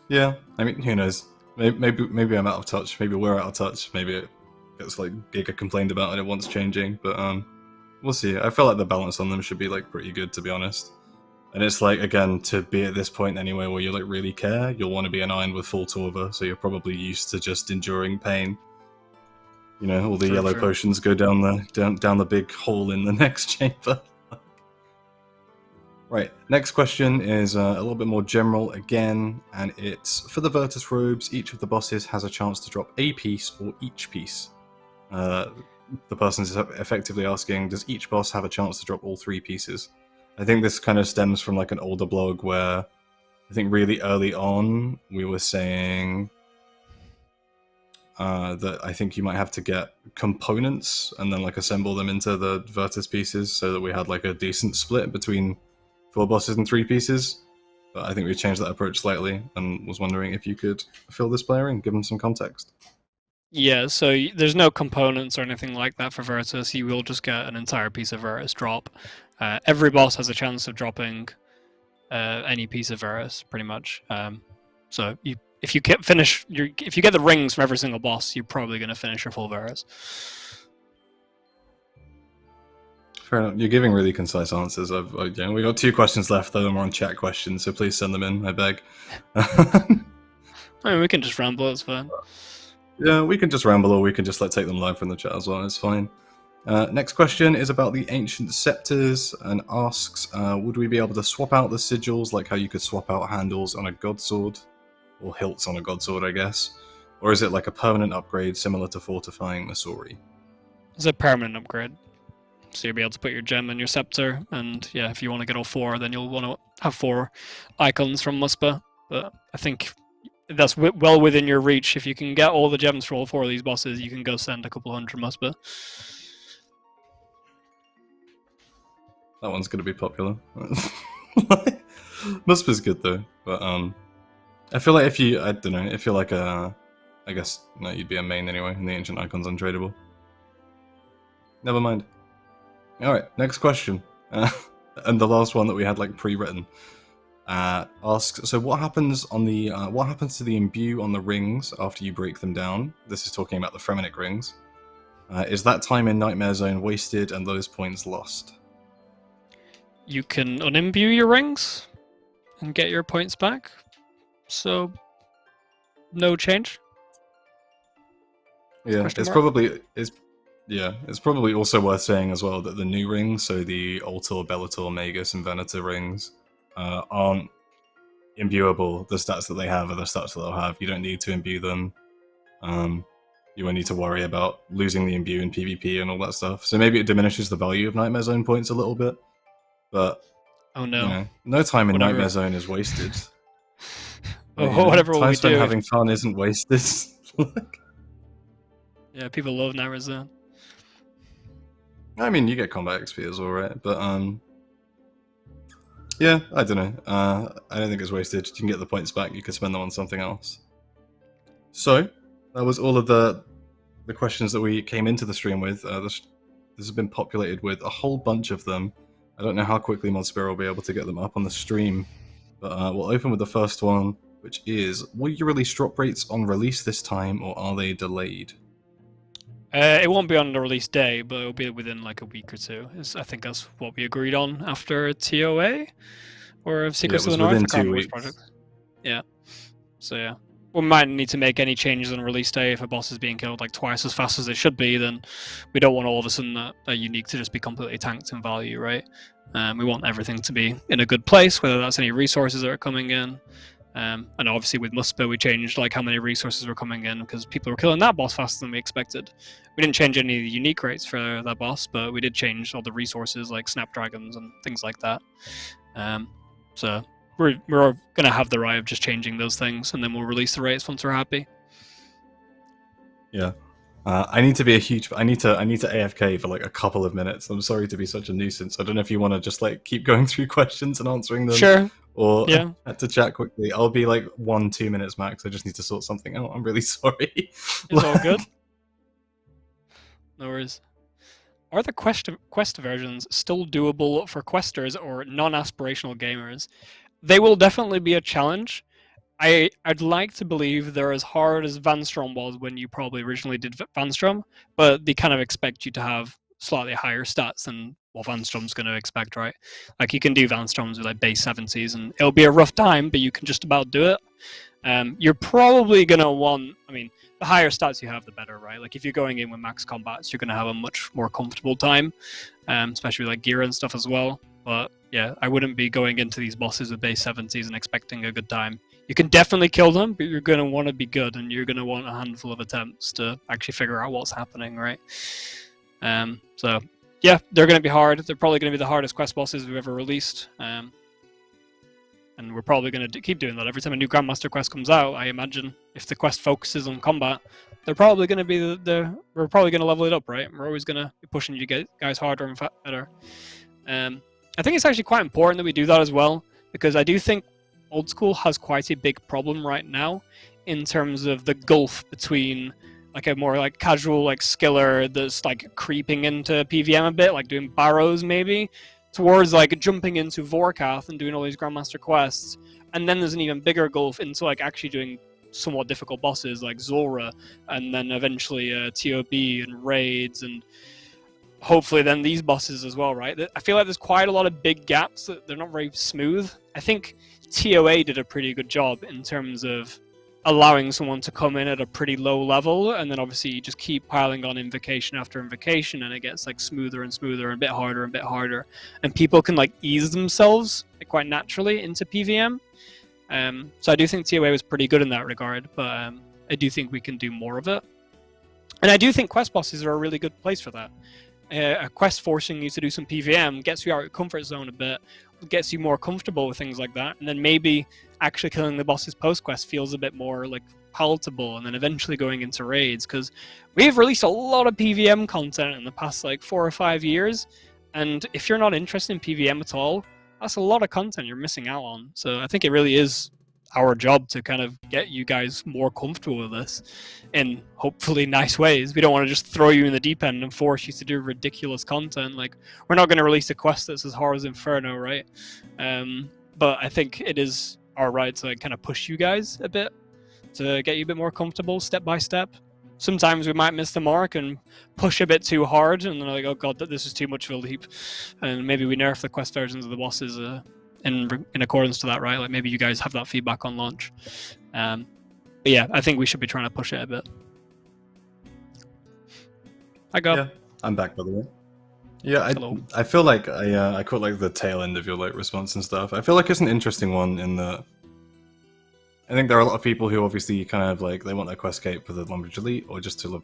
Yeah, I mean, who knows? Maybe I'm out of touch. Maybe we're out of touch. Maybe it gets like Giga complained about and it wants changing. But we'll see. I feel like the balance on them should be like pretty good, to be honest. And it's like, again, to be at this point anyway where you like really care, you'll want to be an Iron with full Torva, so you're probably used to just enduring pain. You know, all the yellow potions go down the big hole in the next chamber. Right, next question is a little bit more general again, and it's for the Virtus robes, each of the bosses has a chance to drop a piece or each piece. The person is effectively asking, does each boss have a chance to drop all 3 pieces? I think this kind of stems from like an older blog where I think really early on we were saying that I think you might have to get components and then like assemble them into the Virtus pieces so that we had like a decent split between 4 bosses and 3 pieces. But I think we changed that approach slightly and was wondering if you could fill this player in, give them some context. Yeah, so there's no components or anything like that for Virtus. You will just get an entire piece of Virtus drop. Every boss has a chance of dropping any piece of Virtus, pretty much. So if you get the rings from every single boss, you're probably going to finish your full Virtus. Fair enough. You're giving really concise answers. We got 2 questions left, though, and we're on chat questions, so please send them in, I beg. I mean, we can just ramble, it's fine. Yeah, we can just ramble, or we can just take them live from the chat as well, it's fine. Next question is about the Ancient Sceptres, and asks, would we be able to swap out the sigils, like how you could swap out handles on a Godsword? Or hilts on a Godsword, I guess. Or is it like a permanent upgrade similar to fortifying Masori? It's a permanent upgrade. So you'll be able to put your gem in your scepter, and yeah, if you want to get all 4, then you'll want to have 4 icons from Muspah. But I think that's well within your reach. If you can get all the gems for all 4 of these bosses, you can go send a couple hundred Muspah. That one's gonna be popular. Muspah's good though, but I feel like I don't know, if you're like I guess no, you'd be a main anyway, and the ancient icon's untradeable. Never mind. All right, next question, and the last one that we had like pre-written. Asks, so what happens on the what happens to the imbue on the rings after you break them down? This is talking about the Fremenic rings. Is that time in Nightmare Zone wasted and those points lost? You can unimbue your rings and get your points back. So no change. Yeah, it's probably also worth saying as well that the new rings, so the Ultor, Bellator, Magus, and Venator rings, aren't imbuable. The stats that they have are the stats that they'll have. You don't need to imbue them. You won't need to worry about losing the imbue in PvP and all that stuff. So maybe it diminishes the value of Nightmare Zone points a little bit, but oh no, you know, no time in Nightmare Zone is wasted. Whatever time we spent do, having fun isn't wasted. Yeah, people love Nightmare Zone. I mean, you get combat XP as well, right? But yeah, I don't know. I don't think it's wasted. You can get the points back. You could spend them on something else. So that was all of the questions that we came into the stream with. This has been populated with a whole bunch of them. I don't know how quickly Modspear will be able to get them up on the stream, but we'll open with the first one, which is: will you release drop rates on release this time, or are they delayed? It won't be on the release day, but it'll be within like a week or two. I think that's what we agreed on after TOA or Secrets of the North. Within 2 weeks. Project. Yeah. So yeah, we might need to make any changes on release day if a boss is being killed like twice as fast as it should be. Then we don't want all of a sudden that unique to just be completely tanked in value, right? We want everything to be in a good place, whether that's any resources that are coming in. And obviously with Muspah we changed like how many resources were coming in because people were killing that boss faster than we expected. We didn't change any of the unique rates for that boss, but we did change all the resources like snapdragons and things like that. So we're gonna have the right of just changing those things, and then we'll release the rates once we're happy. Yeah. I need to AFK for like a couple of minutes. I'm sorry to be such a nuisance. I don't know if you want to just like keep going through questions and answering them. Sure. Or yeah. To chat quickly. I'll be like 1-2 minutes max. I just need to sort something out. I'm really sorry. It's all good. No worries. Are the quest versions still doable for questers or non-aspirational gamers? They will definitely be a challenge. I'd like to believe they're as hard as Vanstrom was when you probably originally did Vanstrom, but they kind of expect you to have slightly higher stats than what Vanstrom's going to expect, right? Like you can do Vanstroms with like base 70s, and it'll be a rough time, but you can just about do it. You're probably going to want, I mean, the higher stats you have, the better, right? Like if you're going in with max combats, you're going to have a much more comfortable time, especially with like gear and stuff as well. But yeah, I wouldn't be going into these bosses with base 70s and expecting a good time. You can definitely kill them, but you're going to want to be good, and you're going to want a handful of attempts to actually figure out what's happening, right? So yeah, they're going to be hard. They're probably going to be the hardest quest bosses we've ever released. And we're probably going to keep doing that. Every time a new Grandmaster quest comes out, I imagine, if the quest focuses on combat, they're probably going to be we're probably going to level it up, right? We're always going to be pushing you guys harder and better. I think it's actually quite important that we do that as well, because I do think Old School has quite a big problem right now in terms of the gulf between like a more like casual like skiller that's like creeping into PVM a bit, like doing barrows maybe, towards like jumping into Vorkath and doing all these Grandmaster quests. And then there's an even bigger gulf into like actually doing somewhat difficult bosses like Zulrah, and then eventually TOB and raids, and hopefully then these bosses as well, right? I feel like there's quite a lot of big gaps that they're not very smooth. I think TOA did a pretty good job in terms of allowing someone to come in at a pretty low level, and then obviously you just keep piling on invocation after invocation, and it gets like smoother and smoother and a bit harder and a bit harder, and people can like ease themselves like, quite naturally into PVM. So I do think TOA was pretty good in that regard, but I do think we can do more of it. And I do think quest bosses are a really good place for that. A quest forcing you to do some PVM gets you out of your comfort zone a bit, gets you more comfortable with things like that, and then maybe actually killing the bosses post-quest feels a bit more like palatable, and then eventually going into raids, because we have released a lot of PVM content in the past like 4 or 5 years, And if you're not interested in PVM at all, that's a lot of content you're missing out on. So I think it really is our job to kind of get you guys more comfortable with this in hopefully nice ways. We don't want to just throw you in the deep end and force you to do ridiculous content. Like, we're not going to release a quest that's as hard as Inferno, right? But I think it is our right to kind of push you guys a bit to get you a bit more comfortable step by step. Sometimes we might miss the mark and push a bit too hard, and then like, oh god, this is too much of a leap, and maybe we nerf the quest versions of the bosses in accordance to that, right? Like maybe you guys have that feedback on launch. But yeah, I think we should be trying to push it a bit. Hi, Gob. Yeah, I'm back by the way. Yeah, I feel like I caught like the tail end of your like response and stuff. I feel like it's an interesting one in that I think there are a lot of people who obviously kind of like they want their quest cape for the Lumbridge Elite or just to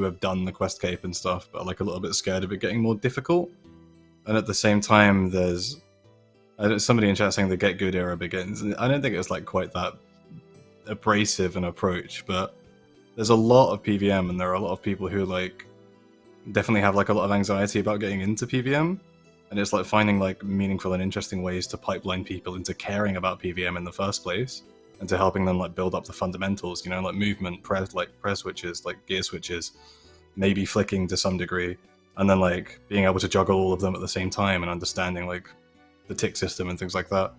have done the quest cape and stuff, but are like a little bit scared of it getting more difficult. And at the same time, there's somebody in chat saying the get good era begins. I don't think it's like quite that abrasive an approach, but there's a lot of PVM and there are a lot of people who like definitely have like a lot of anxiety about getting into PVM, and it's like finding like meaningful and interesting ways to pipeline people into caring about PVM in the first place, and to helping them like build up the fundamentals, you know, like movement, press switches, like gear switches, maybe flicking to some degree, and then like being able to juggle all of them at the same time and understanding like the tick system and things like that,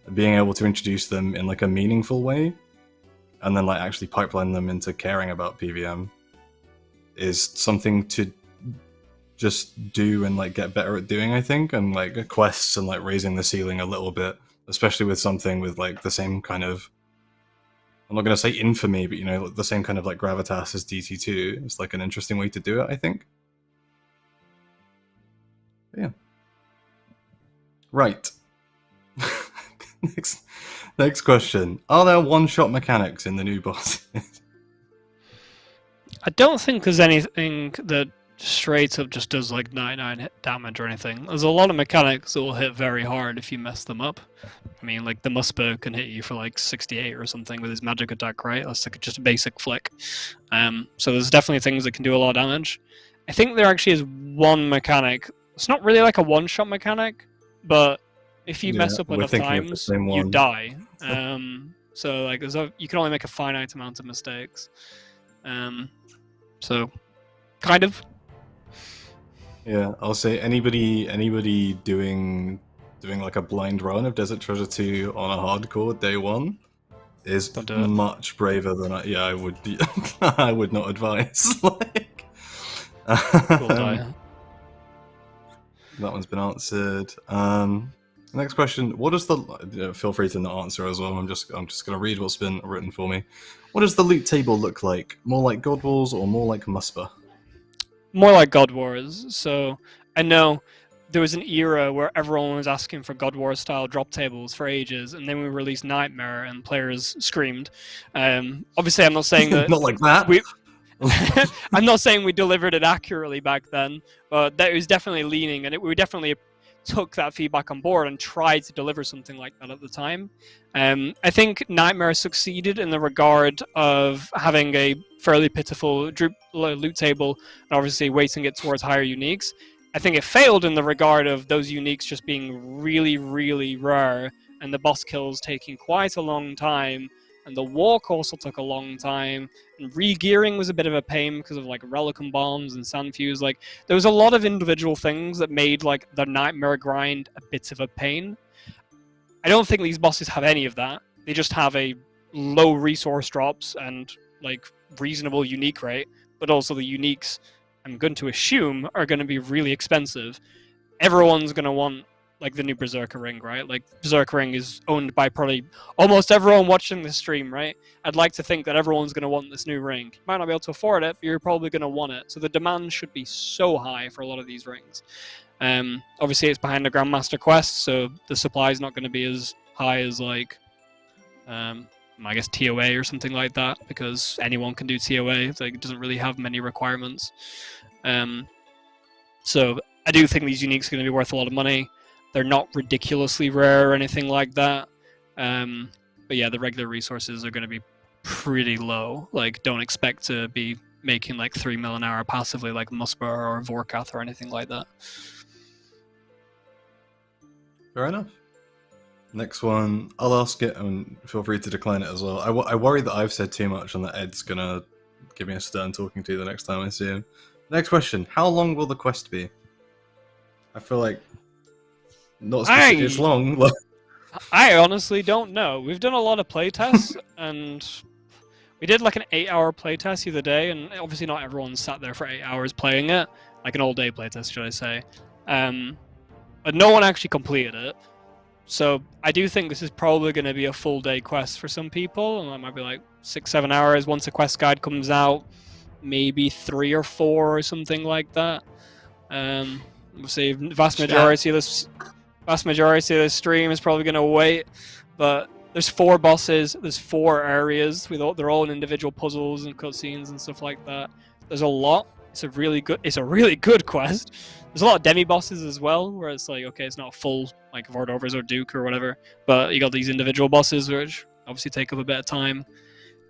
and being able to introduce them in like a meaningful way, and then like actually pipeline them into caring about PVM is something to just do and like get better at doing, I think, and like quests and like raising the ceiling a little bit, especially with something with like the same kind of, I'm not going to say infamy, but you know, the same kind of like gravitas as DT2. It's like an interesting way to do it, I think. Yeah. Right. Next question. Are there one-shot mechanics in the new bosses? I don't think there's anything that straight up just does like 99 hit damage or anything. There's a lot of mechanics that will hit very hard if you mess them up. I mean, like the Muspah can hit you for like 68 or something with his magic attack, right? That's like just a basic flick. So there's definitely things that can do a lot of damage. I think there actually is one mechanic. It's not really like a one-shot mechanic, but if you mess up enough times, you die. So like you can only make a finite amount of mistakes. So kind of. Yeah, I'll say anybody doing like a blind run of Desert Treasure 2 on a hardcore day one is much braver than I would. I would not advise. Like, that one's been answered. Next question: what does the feel free to not answer as well. I'm just gonna read what's been written for me. What does the loot table look like? More like God Wars or more like Muspah? More like God Wars. So I know there was an era where everyone was asking for God Wars style drop tables for ages, and then we released Nightmare and players screamed. Obviously, I'm not saying that not like that. I'm not saying we delivered it accurately back then, but that was definitely leaning, and we definitely took that feedback on board and tried to deliver something like that at the time. I think Nightmare succeeded in the regard of having a fairly pitiful loot table and obviously weighting it towards higher uniques. I think it failed in the regard of those uniques just being really, really rare and the boss kills taking quite a long time, and the walk also took a long time, and re-gearing was a bit of a pain because of like Reliquum bombs and Sandfuse. Like there was a lot of individual things that made like the Nightmare grind a bit of a pain. I don't think these bosses have any of that. They just have a low resource drops and like reasonable unique rate, but also the uniques, I'm going to assume, are going to be really expensive. Everyone's going to want like the new Berserker ring, right? Like Berserker ring is owned by probably almost everyone watching this stream, right? I'd like to think that everyone's going to want this new ring. You might not be able to afford it, but you're probably going to want it. So the demand should be so high for a lot of these rings. Obviously it's behind the Grandmaster quest, so the supply is not going to be as high as like I guess TOA or something like that, because anyone can do TOA. Like, it doesn't really have many requirements. So I do think these uniques are going to be worth a lot of money. They're not ridiculously rare or anything like that. But yeah, the regular resources are going to be pretty low. Like, don't expect to be making like 3 mil an hour passively like Muspah or Vorkath or anything like that. Fair enough. Next one, I'll ask it and feel free to decline it as well. I worry that I've said too much and that Ed's gonna give me a stern talking to the next time I see him. Next question, how long will the quest be? I feel like not specific, it's long. I honestly don't know. We've done a lot of playtests, and we did like an 8-hour playtest the other day, and obviously not everyone sat there for 8 hours playing it, like an all-day playtest, should I say. But no one actually completed it. So I do think this is probably going to be a full-day quest for some people, and that might be like 6-7 hours once a quest guide comes out, maybe 3 or 4 or something like that. We'll say vast majority of this stream is probably going to wait, but there's 4 bosses, there's 4 areas with they're all in individual puzzles and cutscenes and stuff like that. There's a lot. It's a really good quest. There's a lot of demi bosses as well, where it's like, okay, it's not full like Vordovers or Duke or whatever, but you got these individual bosses which obviously take up a bit of time.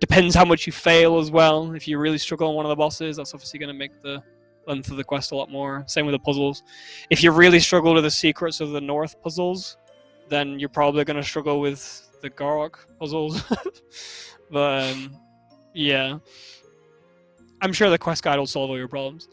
Depends how much you fail as well. If you really struggle on one of the bosses, that's obviously going to make the length of the quest a lot more. Same with the puzzles. If you really struggle with the Secrets of the North puzzles, then you're probably going to struggle with the Garok puzzles. But yeah, I'm sure the quest guide will solve all your problems.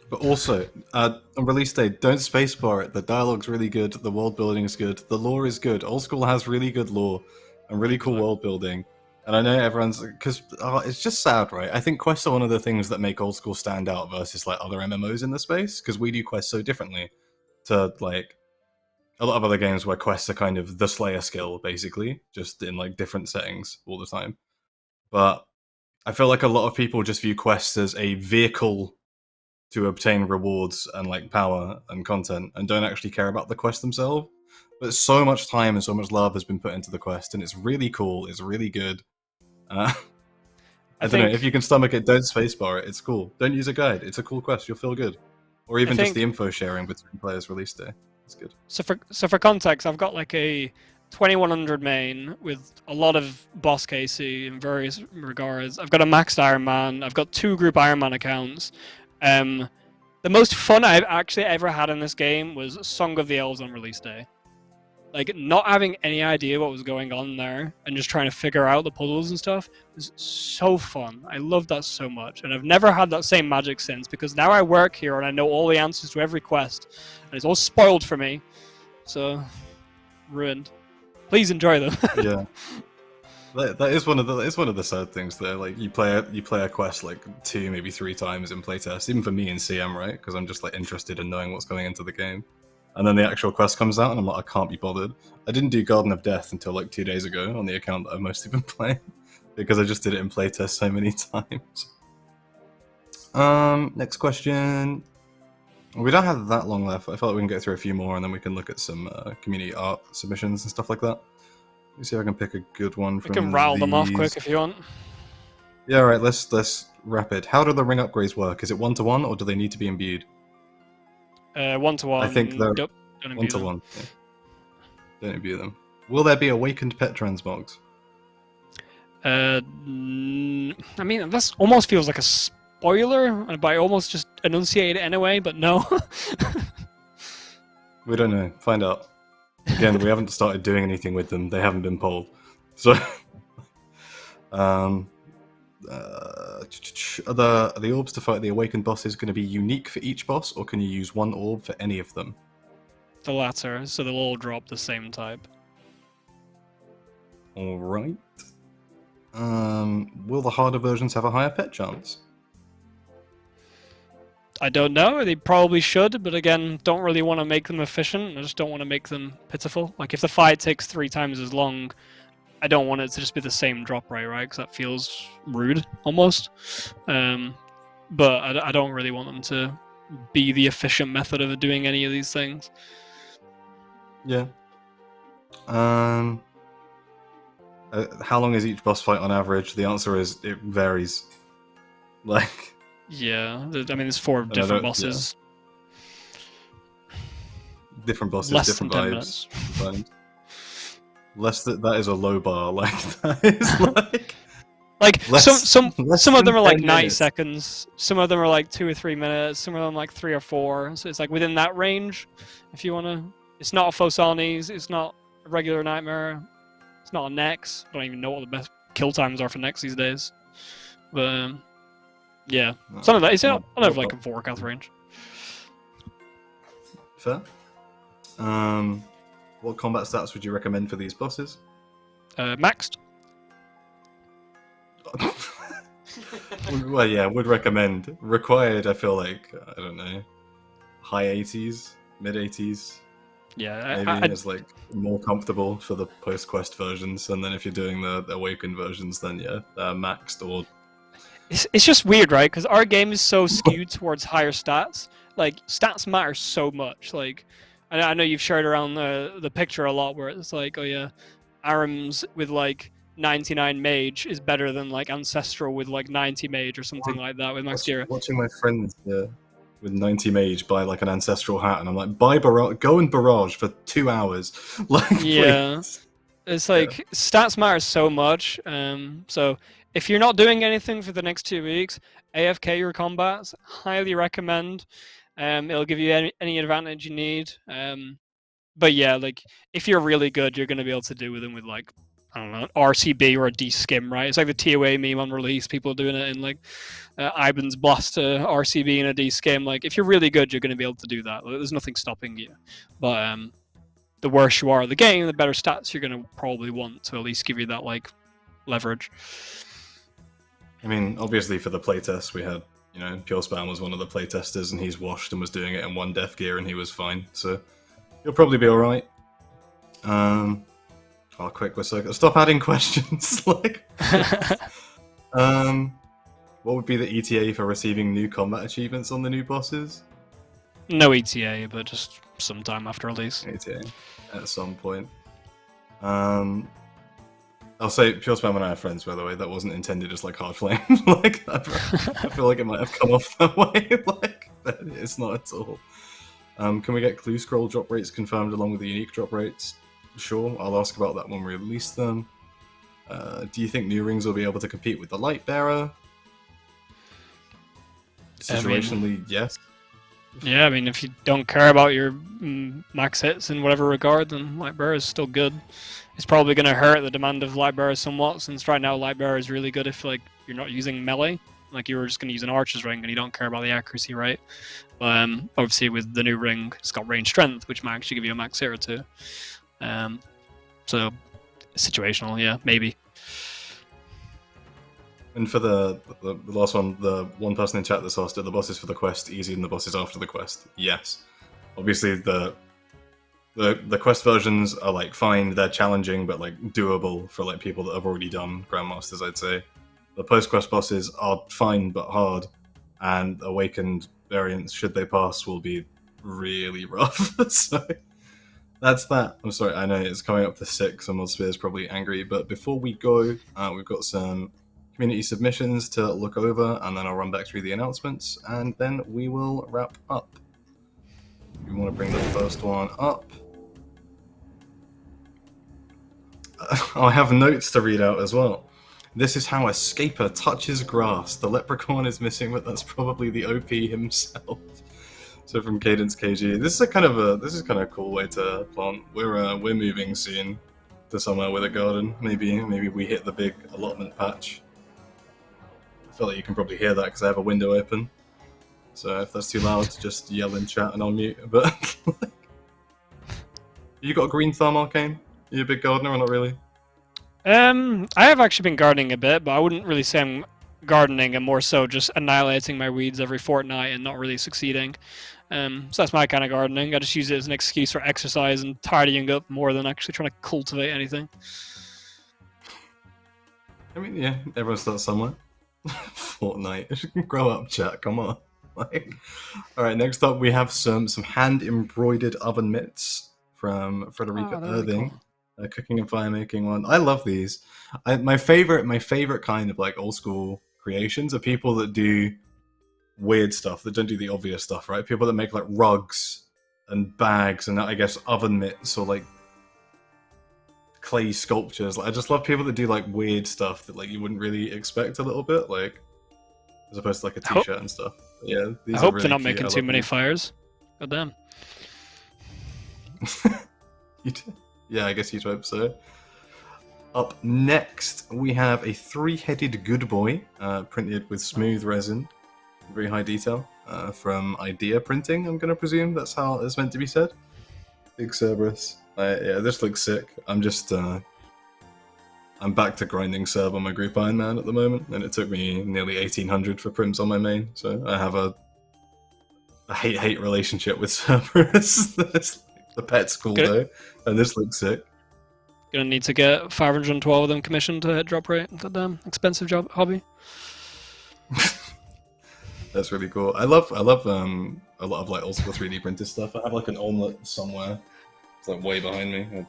But also, on release day, don't spacebar it. The dialogue's really good, the world building is good, the lore is good. Old School has really good lore and really cool world building. And I know everyone's... because it's just sad, right? I think quests are one of the things that make Old School stand out versus like other MMOs in the space, because we do quests so differently to like a lot of other games where quests are kind of the Slayer skill, basically, just in like different settings all the time. But I feel like a lot of people just view quests as a vehicle to obtain rewards and like power and content, and don't actually care about the quest themselves. But so much time and so much love has been put into the quest, and it's really cool, it's really good. I don't know, if you can stomach it, don't spacebar it, it's cool. Don't use a guide, it's a cool quest, you'll feel good. Or even just the info sharing between players release day, it's good. So for context, I've got like a 2100 main with a lot of boss KC in various regards. I've got a maxed Iron Man, I've got 2 group Iron Man accounts. The most fun I've actually ever had in this game was Song of the Elves on release day. Like, not having any idea what was going on there and just trying to figure out the puzzles and stuff was so fun. I loved that so much, and I've never had that same magic since, because now I work here and I know all the answers to every quest, and it's all spoiled for me. So, ruined. Please enjoy them. Yeah. That is one of the sad things though. Like you play a quest like 2, maybe 3 times in playtest, even for me in CM, right? Because I'm just like interested in knowing what's going into the game. And then the actual quest comes out and I'm like, I can't be bothered. I didn't do Garden of Death until like 2 days ago on the account that I've mostly been playing, because I just did it in playtest so many times. Next question. We don't have that long left. I feel like we can get through a few more and then we can look at some community art submissions and stuff like that. Let me see if I can pick a good one from these. We can rattle them off quick if you want. Yeah, alright, let's rapid. How do the ring upgrades work? Is it 1-to-1 or do they need to be imbued? 1-to-1. I think they're don't 1-to-1. Yeah. Don't imbue them. Will there be awakened pet transmogs? I mean, that almost feels like a spoiler, but I almost just enunciated it anyway, but no. We don't know. Find out. Again, we haven't started doing anything with them. They haven't been polled. So, are the orbs to fight the awakened bosses going to be unique for each boss, or can you use one orb for any of them? The latter, so they'll all drop the same type. Alright. Will the harder versions have a higher pet chance? I don't know, they probably should, but again, don't really want to make them efficient, I just don't want to make them pitiful. Like, if the fight takes 3 times as long, I don't want it to just be the same drop rate, right? Because that feels rude, almost. But I don't really want them to be the efficient method of doing any of these things. Yeah. How long is each boss fight on average? The answer is it varies. Like... Yeah, I mean, there's 4 different bosses. Yeah. Different bosses, Less different than 10 vibes. minutes. Less that is a low bar. Like that is like some of them are like 90 minutes. seconds. Some of them are like 2 or 3 minutes. Some of them like 3 or 4. So it's like within that range, if you want to It's not a Fosanis, it's not a regular Nightmare, it's not a Nex. I don't even know what the best kill times are for Nex these days. But yeah, some of that is I don't have like a Vorkath range. Fair. What combat stats would you recommend for these bosses? Maxed. Well, yeah, would recommend. Required, I feel like, I don't know, high 80s, mid 80s. Yeah, maybe is like more comfortable for the post-quest versions, and then if you're doing the awakened versions, then yeah, maxed or. It's just weird, right? Because our game is so skewed towards higher stats. Like stats matter so much. Like, I know you've shared around the picture a lot, where it's like, oh yeah, Arams with like 99 mage is better than like Ancestral with like 90 mage or something like that with Max Sire. Watching my friends with 90 mage buy like an Ancestral hat, and I'm like, go and barrage for 2 hours. Like, yeah, please. It's like stats matter so much. So if you're not doing anything for the next 2 weeks, AFK your combats. Highly recommend. It'll give you any advantage you need. But yeah, like if you're really good, you're gonna be able to do with them with like, I don't know, RCB or a D-skim, right? It's like the TOA meme on release. People doing it in like Iban's blast to RCB and a D-skim. Like if you're really good, you're gonna be able to do that. There's nothing stopping you. But the worse you are at the game, the better stats you're gonna probably want to at least give you that like leverage. I mean, obviously for the playtest we had, you know, Pure Spam was one of the playtesters, and he's washed and was doing it in 1 def gear, and he was fine. So you'll probably be all right. Oh, quick, stop adding questions. Like, what would be the ETA for receiving new combat achievements on the new bosses? No ETA, but just sometime after release. ETA at some point. I'll say Pure Spam and I are friends, by the way. That wasn't intended as like hard flame. Like, I feel like it might have come off that way. Like, but it's not at all. Can we get clue scroll drop rates confirmed along with the unique drop rates? Sure, I'll ask about that when we release them. Do you think new rings will be able to compete with the Lightbearer? Situationally, yes. Yeah, I mean, if you don't care about your max hits in whatever regard, then Lightbearer is still good. It's probably going to hurt the demand of Lightbearer somewhat, since right now Lightbearer is really good if like you're not using melee. Like you were just going to use an archer's ring and you don't care about the accuracy, right? But obviously with the new ring, it's got range strength, which might actually give you a max hero too. So situational, yeah, maybe. And for the last one, the one person in chat that's asked, are the bosses for the quest easier than the bosses after the quest? Yes. Obviously the quest versions are like fine, they're challenging, but like doable for like people that have already done Grandmasters, I'd say. The post-quest bosses are fine but hard, and awakened variants, should they pass, will be really rough. So that's that. I'm sorry, I know it's coming up to 6 and Modspear is probably angry, but before we go, we've got some community submissions to look over, and then I'll run back through the announcements, and then we will wrap up. We want to bring the first one up. I have notes to read out as well. This is how Escaper touches grass. The leprechaun is missing, but that's probably the OP himself. So from Cadence KG, this is kind of a cool way to plant. We're moving soon to somewhere with a garden. Maybe we hit the big allotment patch. I feel like you can probably hear that because I have a window open. So if that's too loud, just yell in chat and I'll mute. But you got a green thumb, Arcane? Are you a big gardener or not really? I have actually been gardening a bit, but I wouldn't really say I'm gardening. I'm more so just annihilating my weeds every fortnight and not really succeeding. So that's my kind of gardening. I just use it as an excuse for exercise and tidying up more than actually trying to cultivate anything. I mean, yeah, everyone starts somewhere. Fortnite. Grow up, chat. Come on. Like, all right. Next up, we have some hand embroidered oven mitts from Frederica Irving. Really cool. A cooking and fire making one. I love these. My favorite kind of like old school creations are people that do weird stuff, that don't do the obvious stuff, right? People that make like rugs and bags and I guess oven mitts or like clay sculptures. Like, I just love people that do like weird stuff that like you wouldn't really expect a little bit, like as opposed to like a t-shirt and stuff. Yeah, these I hope really they're not cute. making too many fires. God damn. Yeah, I guess you'd hope so. Up next, we have a three-headed good boy, printed with smooth resin, very high detail, from Idea Printing, I'm going to presume. That's how it's meant to be said. Big Cerberus. Yeah, this looks sick. I'm just, I'm back to grinding Cerb on my Group Iron Man at the moment, and it took me nearly 1800 for prims on my main, so I have a hate-hate relationship with Cerberus. The pet's cool, though, and this looks sick. Gonna need to get 512 of them commissioned to hit drop rate. That damn expensive hobby. That's really cool. I love a lot of like old school 3D printed stuff. I have like an omelet somewhere. It's like way behind me.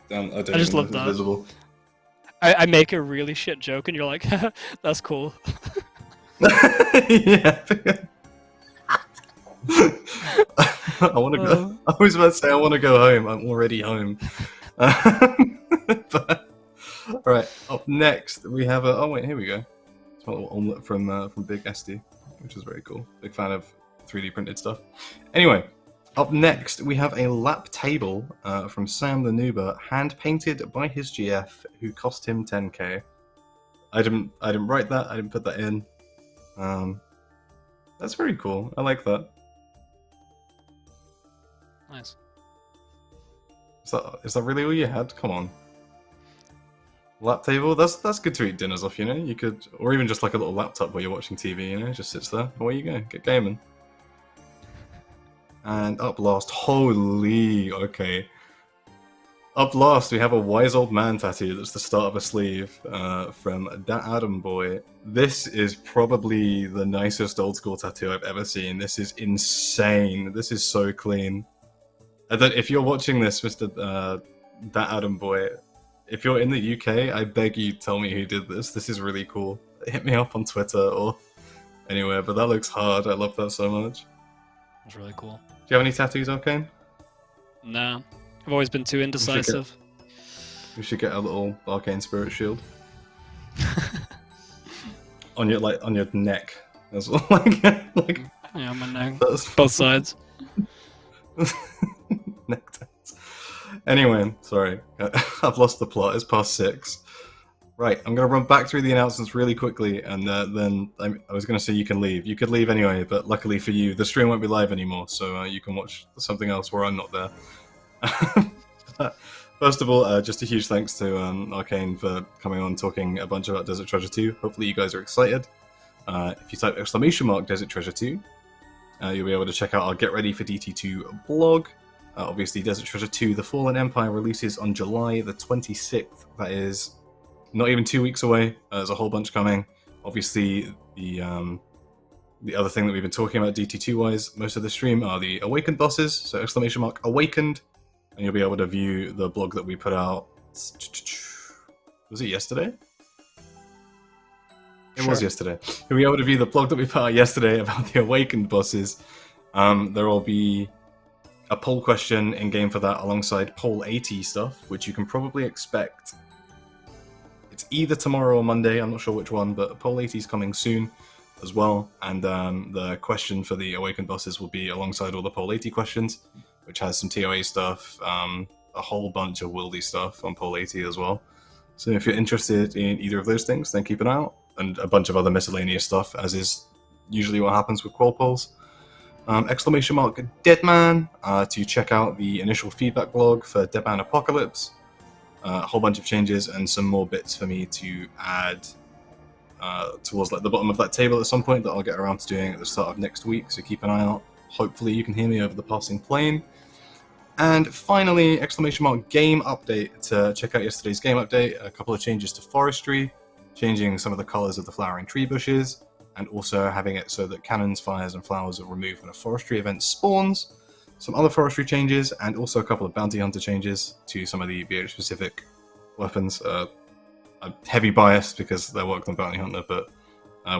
Damn, I just love that. Visible. I make a really shit joke and you're like, that's cool. Yeah. I want to go. I was about to say I want to go home. I'm already home. But, all right. Up next, we have a. Oh wait, here we go. It's a little omelet from Big SD, which is very cool. Big fan of 3D printed stuff. Anyway, up next we have a lap table from Sam the Noober, hand painted by his GF, who cost him 10k. I didn't write that. I didn't put that in. That's very cool. I like that. Nice. Is that really all you had? Come on. Lap table? That's good to eat dinners off, you know? You could, or even just like a little laptop while you're watching TV, you know? Just sits there. Away you go. Get gaming. And up last, holy, okay. Up last, we have a wise old man tattoo that's the start of a sleeve from Dat Adam Boy. This is probably the nicest old school tattoo I've ever seen. This is insane. This is so clean. If you're watching this, Mr. Dat Adam Boy, if you're in the UK, I beg you tell me who did this. This is really cool. Hit me up on Twitter or anywhere, but that looks hard. I love that so much. That's really cool. Do you have any tattoos, Arcane? No. I've always been too indecisive. We should get a little Arcane Spirit Shield. on your neck. As well. like yeah, on my neck. Both sides. Neck tats. Anyway, sorry. I've lost the plot. It's past 6. Right, I'm going to run back through the announcements really quickly, and then I was going to say you can leave. You could leave anyway, but luckily for you, the stream won't be live anymore, so you can watch something else where I'm not there. First of all, just a huge thanks to Arcane for coming on talking a bunch about Desert Treasure 2. Hopefully you guys are excited. If you type ! Desert Treasure 2, you'll be able to check out our Get Ready for DT2 blog. Obviously, Desert Treasure 2 The Fallen Empire releases on July the 26th. That is not even 2 weeks away. There's a whole bunch coming. Obviously, the other thing that we've been talking about DT2-wise most of the stream are the Awakened bosses, so ! Awakened, and you'll be able to view the blog that we put out. Was it yesterday? It was yesterday. You'll be able to view the blog that we put out yesterday about the Awakened bosses. There will be a poll question in game for that alongside poll 80 stuff, which you can probably expect. It's either tomorrow or Monday, I'm not sure which one, but poll 80 is coming soon as well. And the question for the Awakened bosses will be alongside all the poll 80 questions, which has some TOA stuff, a whole bunch of Wildy stuff on poll 80 as well. So if you're interested in either of those things, then keep an eye out. And a bunch of other miscellaneous stuff, as is usually what happens with qual polls. !Deadman to check out the initial feedback blog for Deadman Apocalypse. A whole bunch of changes and some more bits for me to add towards like the bottom of that table at some point that I'll get around to doing at the start of next week, so keep an eye out. Hopefully you can hear me over the passing plane. And finally, ! Game update to check out yesterday's game update. A couple of changes to forestry, changing some of the colors of the flowering tree bushes, and also having it so that cannons, fires, and flowers are removed when a forestry event spawns. Some other forestry changes, and also a couple of bounty hunter changes to some of the BH-specific weapons. I'm heavy biased because they're worked on bounty hunter, but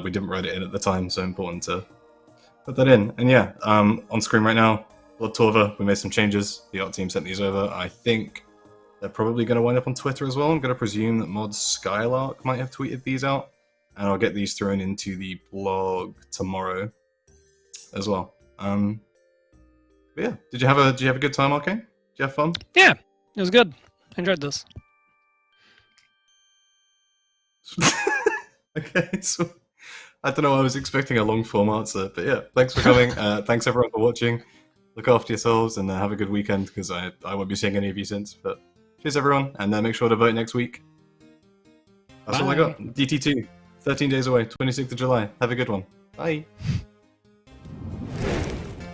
we didn't write it in at the time, so important to put that in. And yeah, on screen right now, Blood Torva, we made some changes. The art team sent these over. I think they're probably going to wind up on Twitter as well. I'm going to presume that Mods Skylark might have tweeted these out, and I'll get these thrown into the blog tomorrow as well. But yeah, did you have a good time, Arcane? Did you have fun? Yeah, it was good. I enjoyed this. Okay, so I don't know. I was expecting a long form answer, but yeah, thanks for coming. Thanks everyone for watching. Look after yourselves and have a good weekend because I won't be seeing any of you since. But cheers everyone, and make sure to vote next week. That's all I got. DT2, 13 days away, 26th of July. Have a good one. Bye.